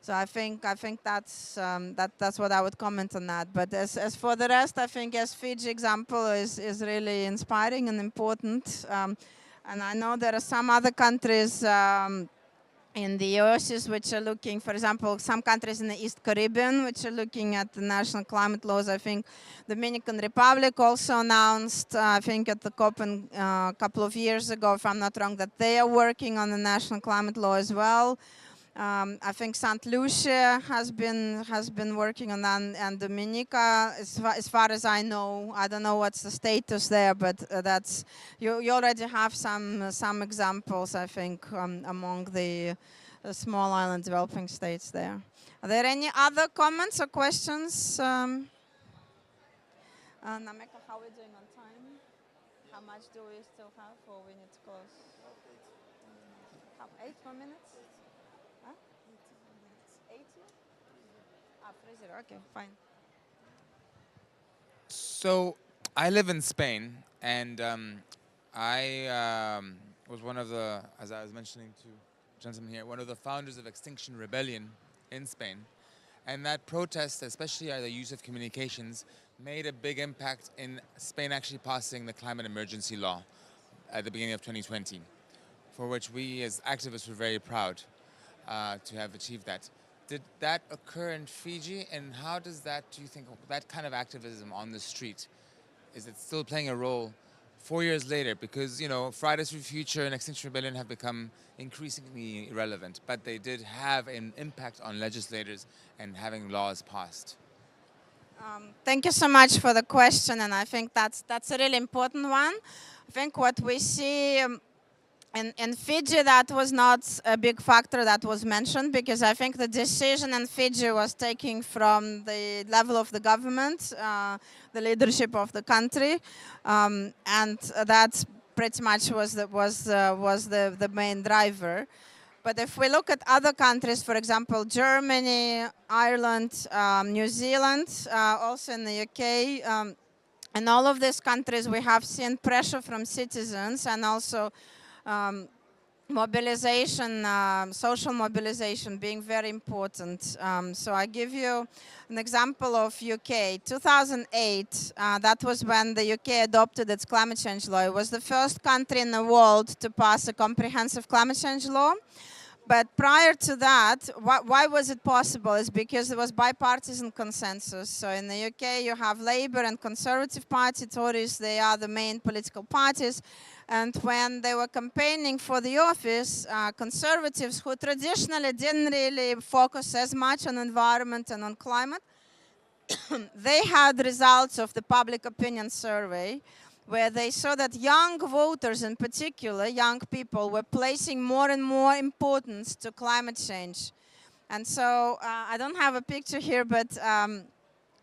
So I think that's what I would comment on that. But as for the rest, I think as Fiji example is really inspiring and important. And I know there are some other countries in the oasis which are looking, for example, some countries in the East Caribbean which are looking at the national climate laws. I think the Dominican Republic also announced, I think at the COP a couple of years ago, if I'm not wrong, that they are working on the national climate law as well. I think St. Lucia has been working on that, and Dominica, as far as I know, I don't know what's the status there, but that's you already have some examples, I think, among the small island developing states there. Are there any other comments or questions? Nameka, how are we doing on time? How much do we still have, or we need to close? 8 more minutes? 80? 30. Okay, fine. So I live in Spain, and I was one of the, as I was mentioning to gentlemen here, one of the founders of Extinction Rebellion in Spain. And that protest, especially the use of communications, made a big impact in Spain actually passing the climate emergency law at the beginning of 2020, for which we as activists were very proud to have achieved that. Did that occur in Fiji, and how does that, do you think, that kind of activism on the street, is it still playing a role 4 years later? Because, you know, Fridays for Future and Extinction Rebellion have become increasingly irrelevant, but they did have an impact on legislators and having laws passed. Thank you so much for the question, and I think that's a really important one. I think what we see in Fiji, that was not a big factor that was mentioned, because I think the decision in Fiji was taken from the level of the government, the leadership of the country, and that pretty much was the main driver. But if we look at other countries, for example, Germany, Ireland, New Zealand, also in the UK, in all of these countries, we have seen pressure from citizens and also mobilization, social mobilization being very important. So I give you an example of UK. 2008, that was when the UK adopted its climate change law. It was the first country in the world to pass a comprehensive climate change law. But prior to that, why was it possible? It's because it was bipartisan consensus. So in the UK, you have Labour and Conservative Party. Tories, they are the main political parties. And when they were campaigning for the office, Conservatives, who traditionally didn't really focus as much on environment and on climate, they had results of the public opinion survey, where they saw that young voters, in particular, young people, were placing more and more importance to climate change. And so I don't have a picture here, but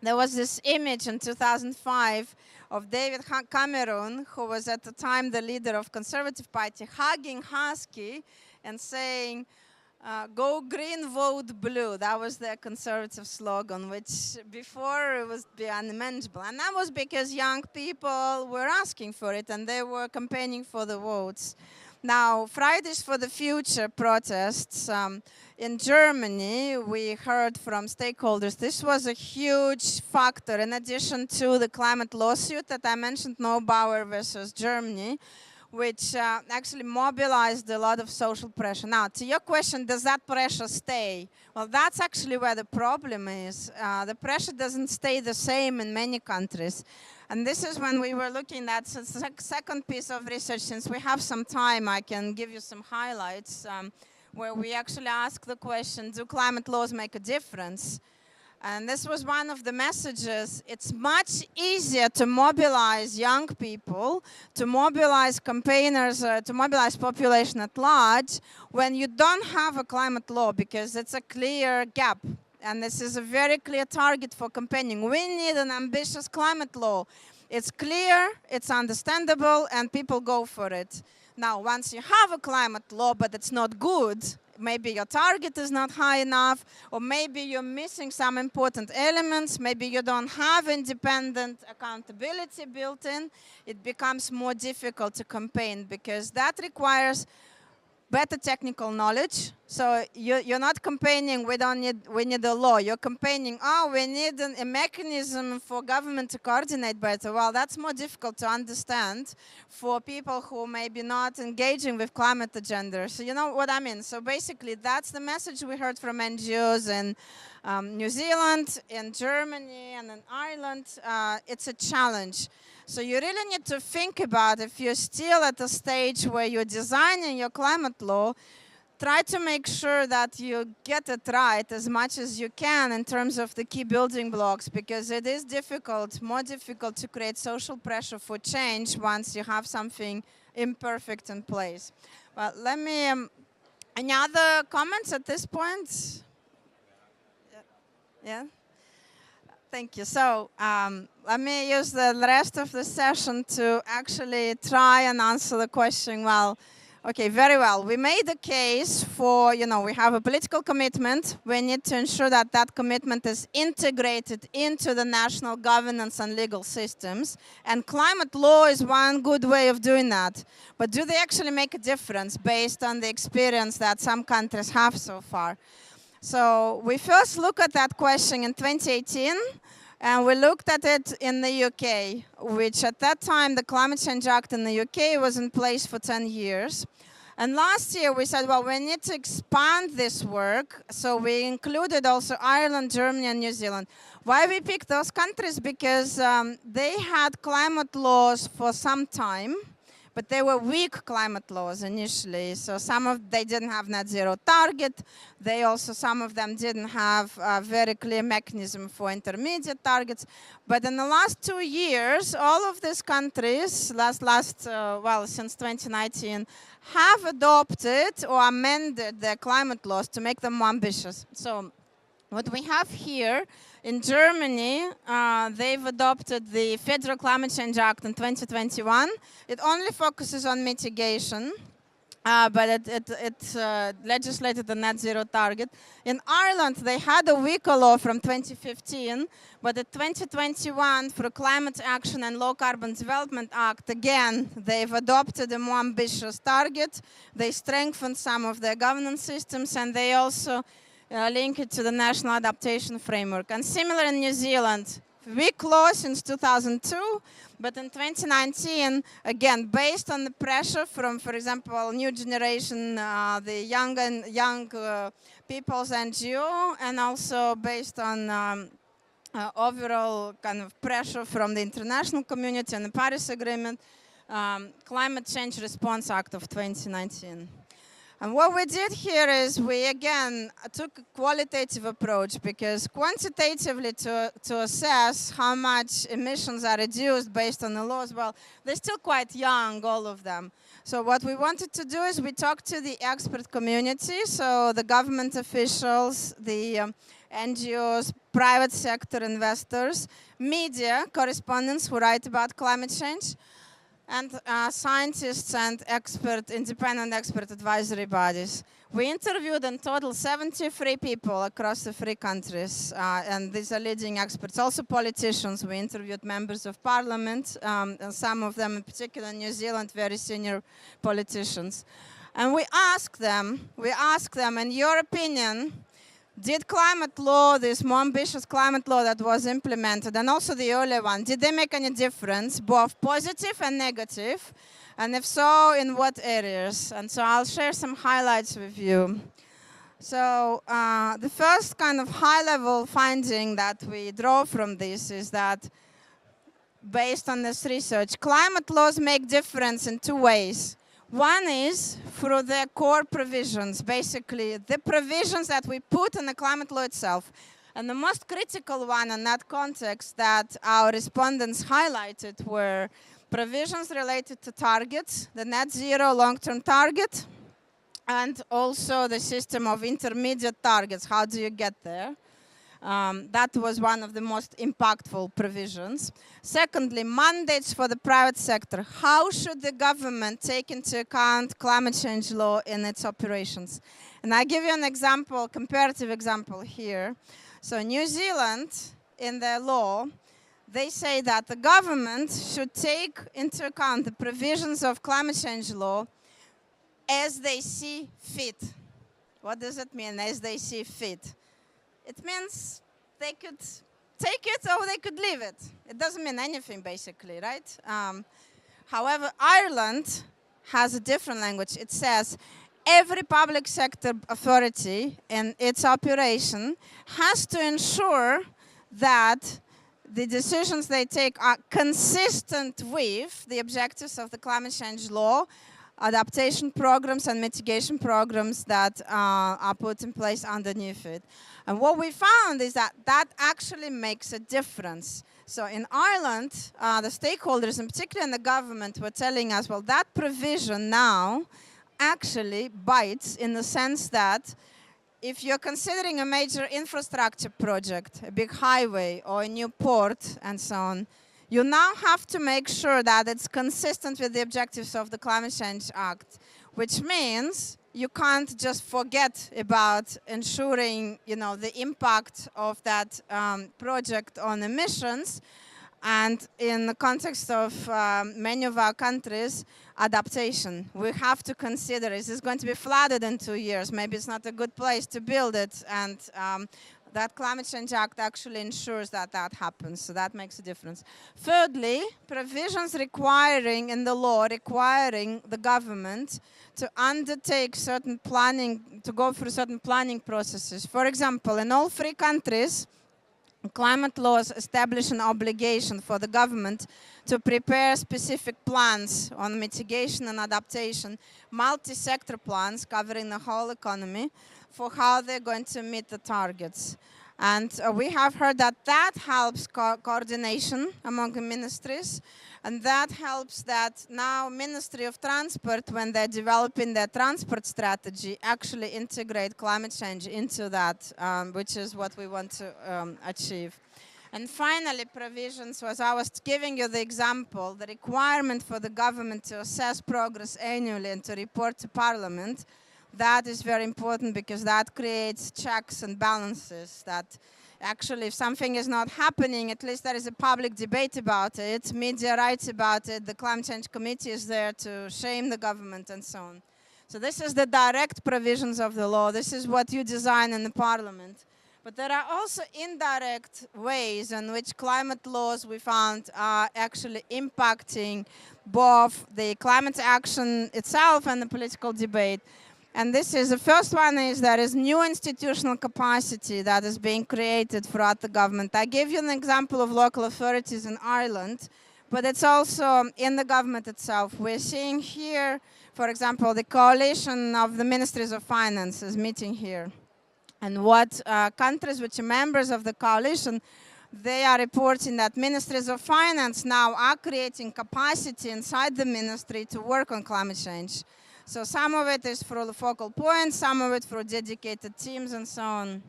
there was this image in 2005 of David Cameron, who was at the time the leader of Conservative Party, hugging Husky and saying, go green, vote blue. That was their conservative slogan, which before it was unmanageable. And that was because young people were asking for it and they were campaigning for the votes. Now, Fridays for the Future protests in Germany, we heard from stakeholders, this was a huge factor in addition to the climate lawsuit that I mentioned, Neubauer versus Germany, which actually mobilized a lot of social pressure. Now, to your question, does that pressure stay? Well, that's actually where the problem is. The pressure doesn't stay the same in many countries. And this is when we were looking at the second piece of research. Since we have some time, I can give you some highlights where we actually ask the question, do climate laws make a difference? And this was one of the messages. It's much easier to mobilize young people, to mobilize campaigners, to mobilize population at large when you don't have a climate law, because it's a clear gap. And this is a very clear target for campaigning. We need an ambitious climate law. It's clear, it's understandable, and people go for it. Now, once you have a climate law, but it's not good, maybe your target is not high enough, or maybe you're missing some important elements, maybe you don't have independent accountability built in, it becomes more difficult to campaign because that requires better technical knowledge. So you're not campaigning, we need a law. You're campaigning, we need a mechanism for government to coordinate better. Well, that's more difficult to understand for people who may be not engaging with climate agenda. So you know what I mean? So basically, that's the message we heard from NGOs in New Zealand, in Germany, and in Ireland. It's a challenge. So you really need to think about, if you're still at a stage where you're designing your climate law, try to make sure that you get it right as much as you can in terms of the key building blocks, because it is difficult, more difficult to create social pressure for change once you have something imperfect in place. Well, let me, any other comments at this point? Yeah? Thank you. So let me use the rest of the session to actually try and answer the question. Well, okay, very well. We made a case for, we have a political commitment. We need to ensure that that commitment is integrated into the national governance and legal systems. And climate law is one good way of doing that. But do they actually make a difference based on the experience that some countries have so far? So we first looked at that question in 2018, and we looked at it in the UK, which at that time, the Climate Change Act in the UK was in place for 10 years. And last year we said, well, we need to expand this work. So we included also Ireland, Germany, and New Zealand. Why we picked those countries? Because they had climate laws for some time, but they were weak climate laws initially. So they didn't have net zero target. Some of them didn't have a very clear mechanism for intermediate targets. But in the last 2 years, all of these countries, since 2019, have adopted or amended their climate laws to make them more ambitious. So what we have here, in Germany, they've adopted the Federal Climate Change Act in 2021. It only focuses on mitigation, but it legislated the net zero target. In Ireland, they had a weaker law from 2015, but in 2021, for Climate Action and Low Carbon Development Act, again, they've adopted a more ambitious target. They strengthened some of their governance systems, and they also link it to the National Adaptation Framework. And similar in New Zealand, weak law since 2002, but in 2019, again, based on the pressure from, for example, New Generation, the young people's NGO, and also based on overall kind of pressure from the international community and the Paris Agreement, Climate Change Response Act of 2019. And what we did here is we, again, took a qualitative approach, because quantitatively to assess how much emissions are reduced based on the laws, well, they're still quite young, all of them. So what we wanted to do is we talked to the expert community, so the government officials, the NGOs, private sector investors, media correspondents who write about climate change, and scientists and independent expert advisory bodies. We interviewed in total 73 people across the 3 countries, and these are leading experts, also politicians. We interviewed members of parliament, and some of them, in particular in New Zealand, very senior politicians. And we asked them, in your opinion, did climate law, this more ambitious climate law that was implemented, and also the earlier one, did they make any difference, both positive and negative? And if so, in what areas? And so I'll share some highlights with you. So the first kind of high-level finding that we draw from this is that, based on this research, climate laws make difference in 2 ways. One is through their core provisions, basically the provisions that we put in the climate law itself. And the most critical one in that context that our respondents highlighted were provisions related to targets, the net zero long-term target, and also the system of intermediate targets. How do you get there? That was one of the most impactful provisions. Secondly, mandates for the private sector. How should the government take into account climate change law in its operations? And I give you an example, comparative example here. So New Zealand, in their law, they say that the government should take into account the provisions of climate change law as they see fit. What does it mean, as they see fit? It means they could take it or they could leave it. It doesn't mean anything, basically, right? However, Ireland has a different language. It says every public sector authority in its operation has to ensure that the decisions they take are consistent with the objectives of the climate change law, adaptation programs and mitigation programs that are put in place underneath it. And what we found is that that actually makes a difference. So in Ireland, the stakeholders, and particularly in the government, were telling us, well, that provision now actually bites, in the sense that if you're considering a major infrastructure project, a big highway or a new port and so on, you now have to make sure that it's consistent with the objectives of the Climate Change Act, which means you can't just forget about ensuring, the impact of that project on emissions. And in the context of many of our countries, adaptation. We have to consider, is this going to be flooded in 2 years? Maybe it's not a good place to build it. And that Climate Change Act actually ensures that that happens. So that makes a difference. Thirdly, provisions in the law requiring the government to undertake certain planning, to go through certain planning processes. For example, in all 3 countries, climate laws establish an obligation for the government to prepare specific plans on mitigation and adaptation, multi-sector plans covering the whole economy, for how they're going to meet the targets. And we have heard that that helps coordination among the ministries, and that helps that now Ministry of Transport, when they're developing their transport strategy, actually integrate climate change into that, which is what we want to achieve. And finally, provisions, as I was giving you the example, the requirement for the government to assess progress annually and to report to Parliament. That is very important, because that creates checks and balances, that actually if something is not happening, at least there is a public debate about it, media writes about it, the Climate Change Committee is there to shame the government and so on. So this is the direct provisions of the law. This is what you design in the Parliament. But there are also indirect ways in which climate laws, we found, are actually impacting both the climate action itself and the political debate. And this is, the first one is there is new institutional capacity that is being created throughout the government. I gave you an example of local authorities in Ireland, but it's also in the government itself. We're seeing here, for example, the coalition of the ministries of finance is meeting here. And what countries which are members of the coalition, they are reporting that ministries of finance now are creating capacity inside the ministry to work on climate change. So some of it is through the focal points, some of it through dedicated teams and so on.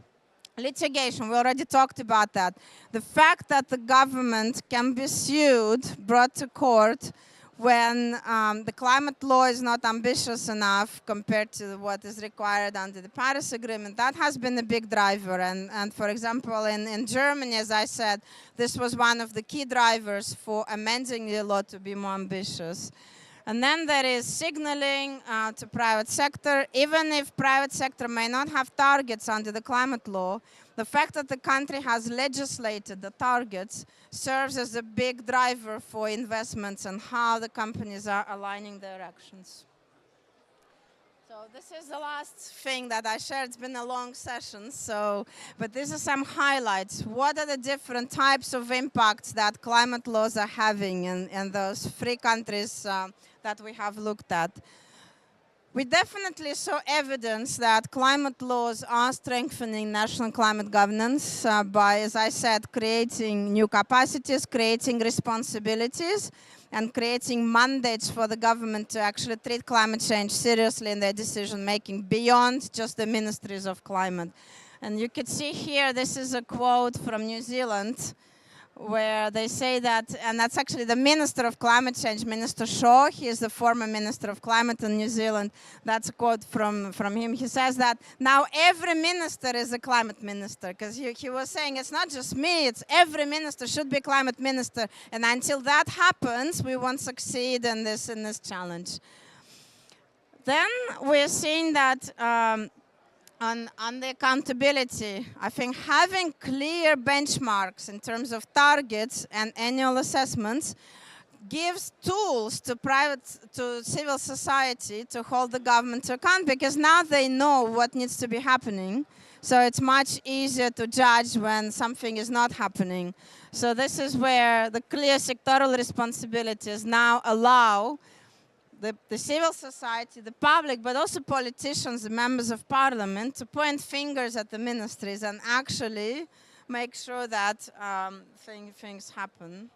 Litigation, we already talked about that. The fact that the government can be sued, brought to court, when the climate law is not ambitious enough compared to what is required under the Paris Agreement, that has been a big driver. And for example, in Germany, as I said, this was one of the key drivers for amending the law to be more ambitious. And then there is signaling to private sector. Even if private sector may not have targets under the climate law, the fact that the country has legislated the targets serves as a big driver for investments and how the companies are aligning their actions. So this is the last thing that I shared. It's been a long session, but these are some highlights. What are the different types of impacts that climate laws are having in those 3 countries that we have looked at? We definitely saw evidence that climate laws are strengthening national climate governance by, as I said, creating new capacities, creating responsibilities, and creating mandates for the government to actually treat climate change seriously in their decision making beyond just the ministries of climate. And you can see here, this is a quote from New Zealand, where they say that, and that's actually the Minister of Climate Change, Minister Shaw. He is the former Minister of Climate in New Zealand. That's a quote from him. He says that now every minister is a climate minister, because he was saying it's not just me, it's every minister should be a climate minister. And until that happens, we won't succeed in this challenge. Then we're seeing that on the accountability, I think having clear benchmarks in terms of targets and annual assessments gives tools to civil society to hold the government to account, because now they know what needs to be happening. So it's much easier to judge when something is not happening. So this is where the clear sectoral responsibilities now allow the civil society, the public, but also politicians, the members of parliament, to point fingers at the ministries and actually make sure that things happen.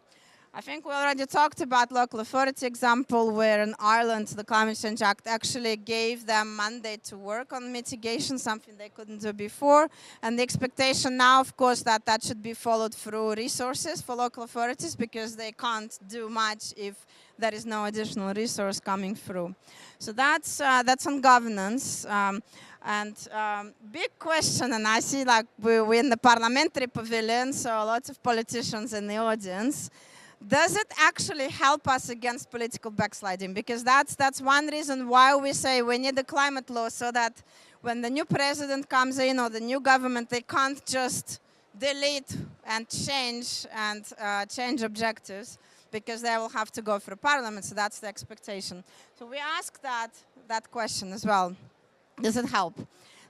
I think we already talked about local authority example, where in Ireland the Climate Change Act actually gave them mandate to work on mitigation, something they couldn't do before. And the expectation now, of course, that should be followed through resources for local authorities, because they can't do much if there is no additional resource coming through. So that's on governance. Big question, and I see like we're in the parliamentary pavilion, so lots of politicians in the audience. Does it actually help us against political backsliding? Because that's one reason why we say we need a climate law, so that when the new president comes in or the new government, they can't just delete and change objectives, because they will have to go through parliament. So that's the expectation. So we ask that question as well. Does it help?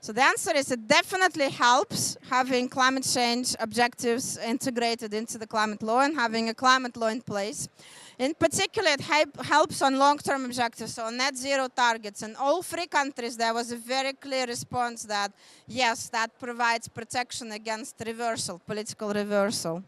So the answer is it definitely helps having climate change objectives integrated into the climate law and having a climate law in place. In particular, it helps on long-term objectives, so net zero targets. In all 3 countries, there was a very clear response that, yes, that provides protection against reversal, political reversal.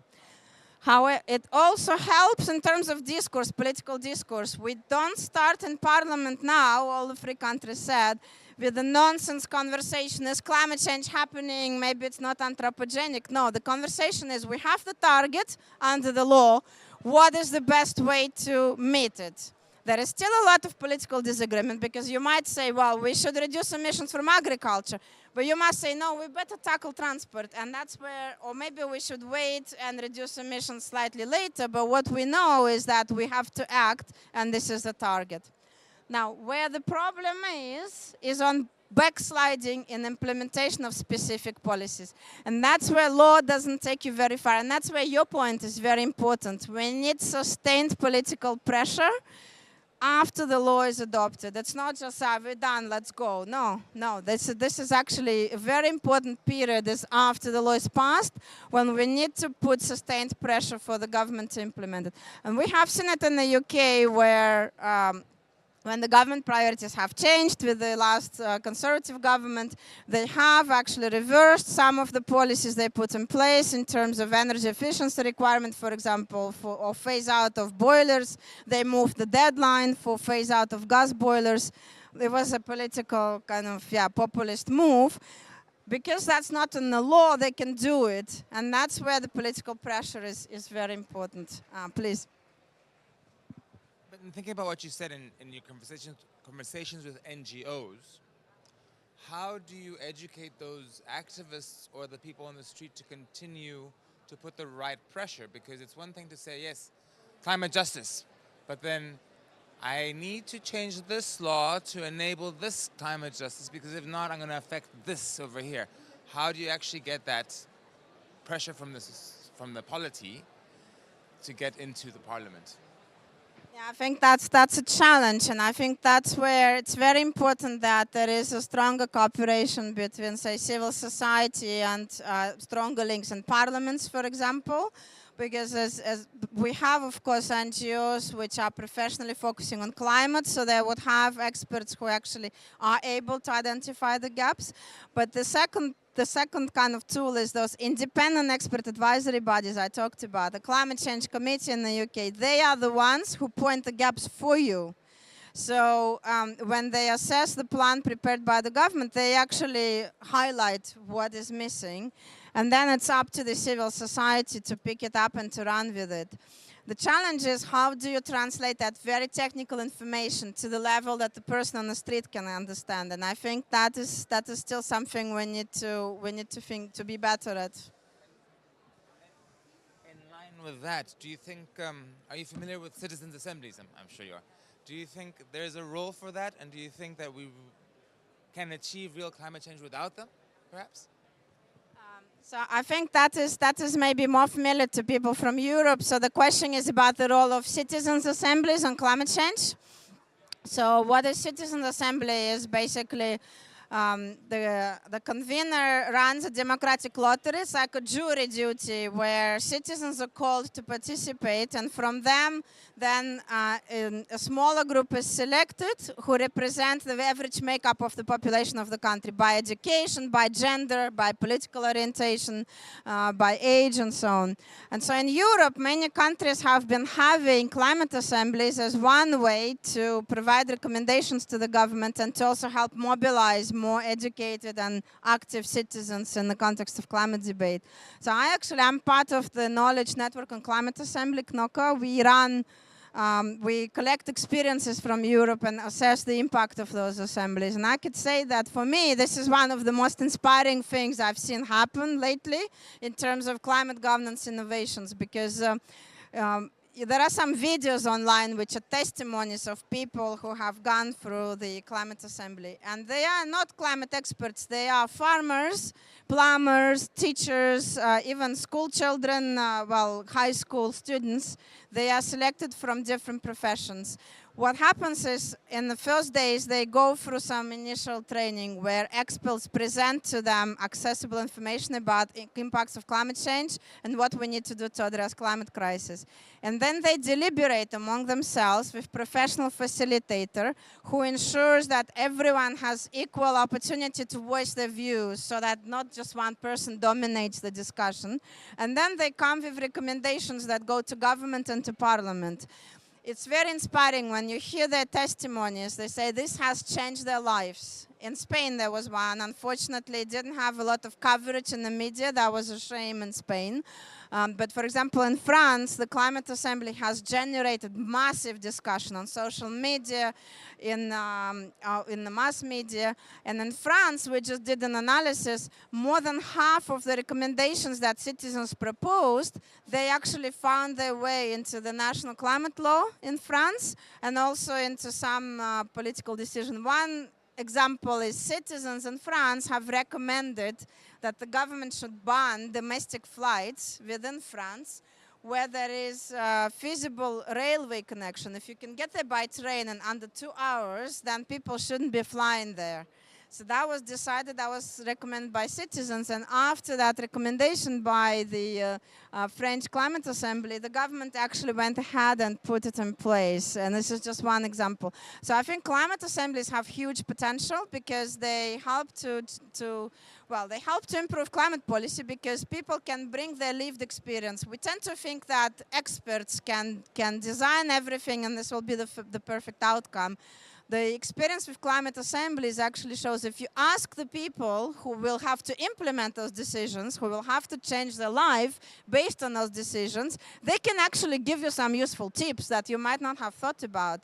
However, it also helps in terms of discourse, political discourse. We don't start in parliament now, all the 3 countries said, with the nonsense conversation. Is climate change happening? Maybe it's not anthropogenic. No, the conversation is we have the target under the law. What is the best way to meet it? There is still a lot of political disagreement, because you might say, well, we should reduce emissions from agriculture. But you must say, no, we better tackle transport. And that's where, or maybe we should wait and reduce emissions slightly later. But what we know is that we have to act, and this is the target. Now, where the problem is on backsliding in implementation of specific policies. And that's where law doesn't take you very far. And that's where your point is very important. We need sustained political pressure after the law is adopted. It's not just, we're done, let's go. No, no, this is actually a very important period is after the law is passed, when we need to put sustained pressure for the government to implement it. And we have seen it in the UK where when the government priorities have changed with the last conservative government, they have actually reversed some of the policies they put in place in terms of energy efficiency requirement, for example, or phase out of boilers. They moved the deadline for phase out of gas boilers. It was a political kind of, populist move. Because that's not in the law, they can do it. And that's where the political pressure is very important. Please. But in thinking about what you said in your conversations with NGOs, how do you educate those activists or the people on the street to continue to put the right pressure? Because it's one thing to say, yes, climate justice, but then I need to change this law to enable this climate justice, because if not, I'm going to affect this over here. How do you actually get that pressure from the polity to get into the parliament? Yeah, I think that's a challenge, and I think that's where it's very important that there is a stronger cooperation between, say, civil society and stronger links in parliaments, for example, because as we have, of course, NGOs which are professionally focusing on climate, so they would have experts who actually are able to identify the gaps. But the second kind of tool is those independent expert advisory bodies I talked about. The Climate Change Committee in the UK, they are the ones who point the gaps for you. So when they assess the plan prepared by the government, they actually highlight what is missing. And then it's up to the civil society to pick it up and to run with it. The challenge is, how do you translate that very technical information to the level that the person on the street can understand? And I think that is still something we need to think to be better at. In line with that, do you think, are you familiar with citizens' assemblies? I'm sure you are. Do you think there's a role for that? And do you think that we can achieve real climate change without them, perhaps? So I think that is maybe more familiar to people from Europe. So the question is about the role of citizens' assemblies on climate change. So what a citizens' assembly is basically the convener runs a democratic lottery. It's like a jury duty where citizens are called to participate, and from them then a smaller group is selected who represent the average makeup of the population of the country by education, by gender, by political orientation, by age, and so on. And so in Europe, many countries have been having climate assemblies as one way to provide recommendations to the government and to also help mobilize more educated and active citizens in the context of climate debate. So I actually am part of the Knowledge Network on Climate Assembly, KNOCA. We collect experiences from Europe and assess the impact of those assemblies. And I could say that for me, this is one of the most inspiring things I've seen happen lately in terms of climate governance innovations, because there are some videos online which are testimonies of people who have gone through the climate assembly. And they are not climate experts. They are farmers, plumbers, teachers, even school children, high school students. They are selected from different professions. What happens is, in the first days, they go through some initial training where experts present to them accessible information about impacts of climate change and what we need to do to address climate crisis. And then they deliberate among themselves with professional facilitator who ensures that everyone has equal opportunity to voice their views, so that not just one person dominates the discussion. And then they come with recommendations that go to government and to parliament. It's very inspiring when you hear their testimonies. They say this has changed their lives. In Spain, there was one. Unfortunately, it didn't have a lot of coverage in the media. That was a shame in Spain. But for example, in France, the Climate Assembly has generated massive discussion on social media, in the mass media. And in France, we just did an analysis. More than half of the recommendations that citizens proposed, they actually found their way into the national climate law in France and also into some political decision. One example is citizens in France have recommended that the government should ban domestic flights within France where there is feasible railway connection. If you can get there by train in under 2 hours, then people shouldn't be flying there. So that was decided, that was recommended by citizens, and after that recommendation by the French Climate Assembly, the government actually went ahead and put it in place, and this is just one example. So I think climate assemblies have huge potential because they help they help to improve climate policy because people can bring their lived experience. We tend to think that experts can design everything and this will be the perfect outcome. The experience with climate assemblies actually shows if you ask the people who will have to implement those decisions, who will have to change their life based on those decisions, they can actually give you some useful tips that you might not have thought about.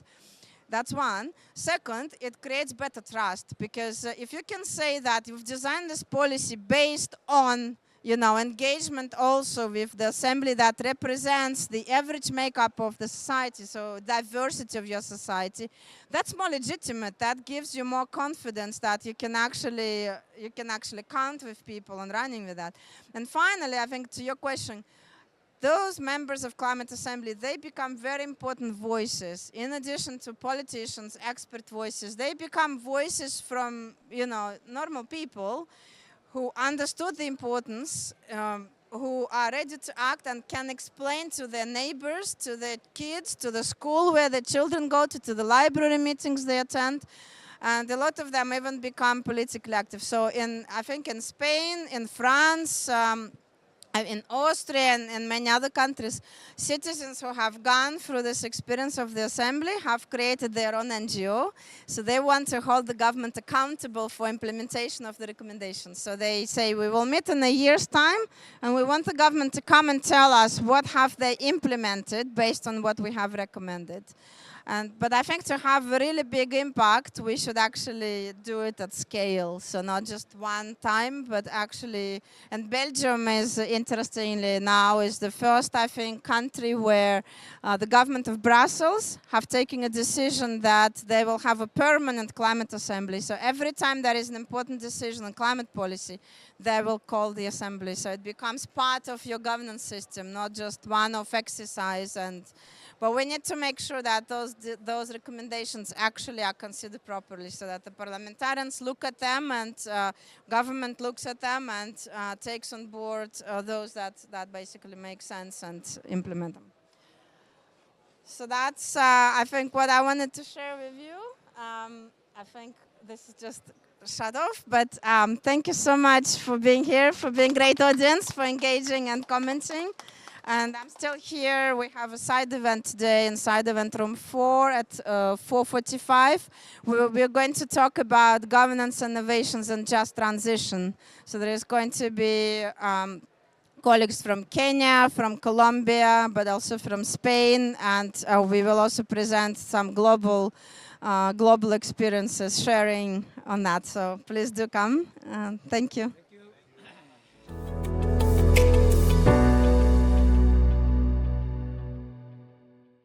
That's one. Second, it creates better trust because if you can say that you've designed this policy based on engagement also with the assembly that represents the average makeup of the society, so diversity of your society, that's more legitimate. That gives you more confidence that you can actually count with people and running with that. And finally, I think to your question, those members of Climate Assembly, they become very important voices. In addition to politicians, expert voices, they become voices from, normal people who understood the importance, who are ready to act and can explain to their neighbors, to their kids, to the school where their children go to the library meetings they attend. And a lot of them even become politically active. So I think in Spain, in France, in Austria and many other countries, citizens who have gone through this experience of the assembly have created their own NGO. So they want to hold the government accountable for implementation of the recommendations. So they say, we will meet in a year's time, and we want the government to come and tell us what have they implemented based on what we have recommended. But I think to have a really big impact, we should actually do it at scale. So not just one time, but actually, and Belgium is, interestingly now, is the first, I think, country where the government of Brussels have taken a decision that they will have a permanent climate assembly. So every time there is an important decision on climate policy, they will call the assembly. So it becomes part of your governance system, not just one-off exercise. But we need to make sure that those recommendations actually are considered properly so that the parliamentarians look at them and government looks at them and takes on board those that basically make sense and implement them. So that's, I think, what I wanted to share with you. I think this is just shut off, but thank you so much for being here, for being a great audience, for engaging and commenting. And I'm still here. We have a side event today in side event room 4 at 4:45. We're going to talk about governance, innovations, and just transition. So there is going to be colleagues from Kenya, from Colombia, but also from Spain. And we will also present some global experiences sharing on that. So please do come. Thank you.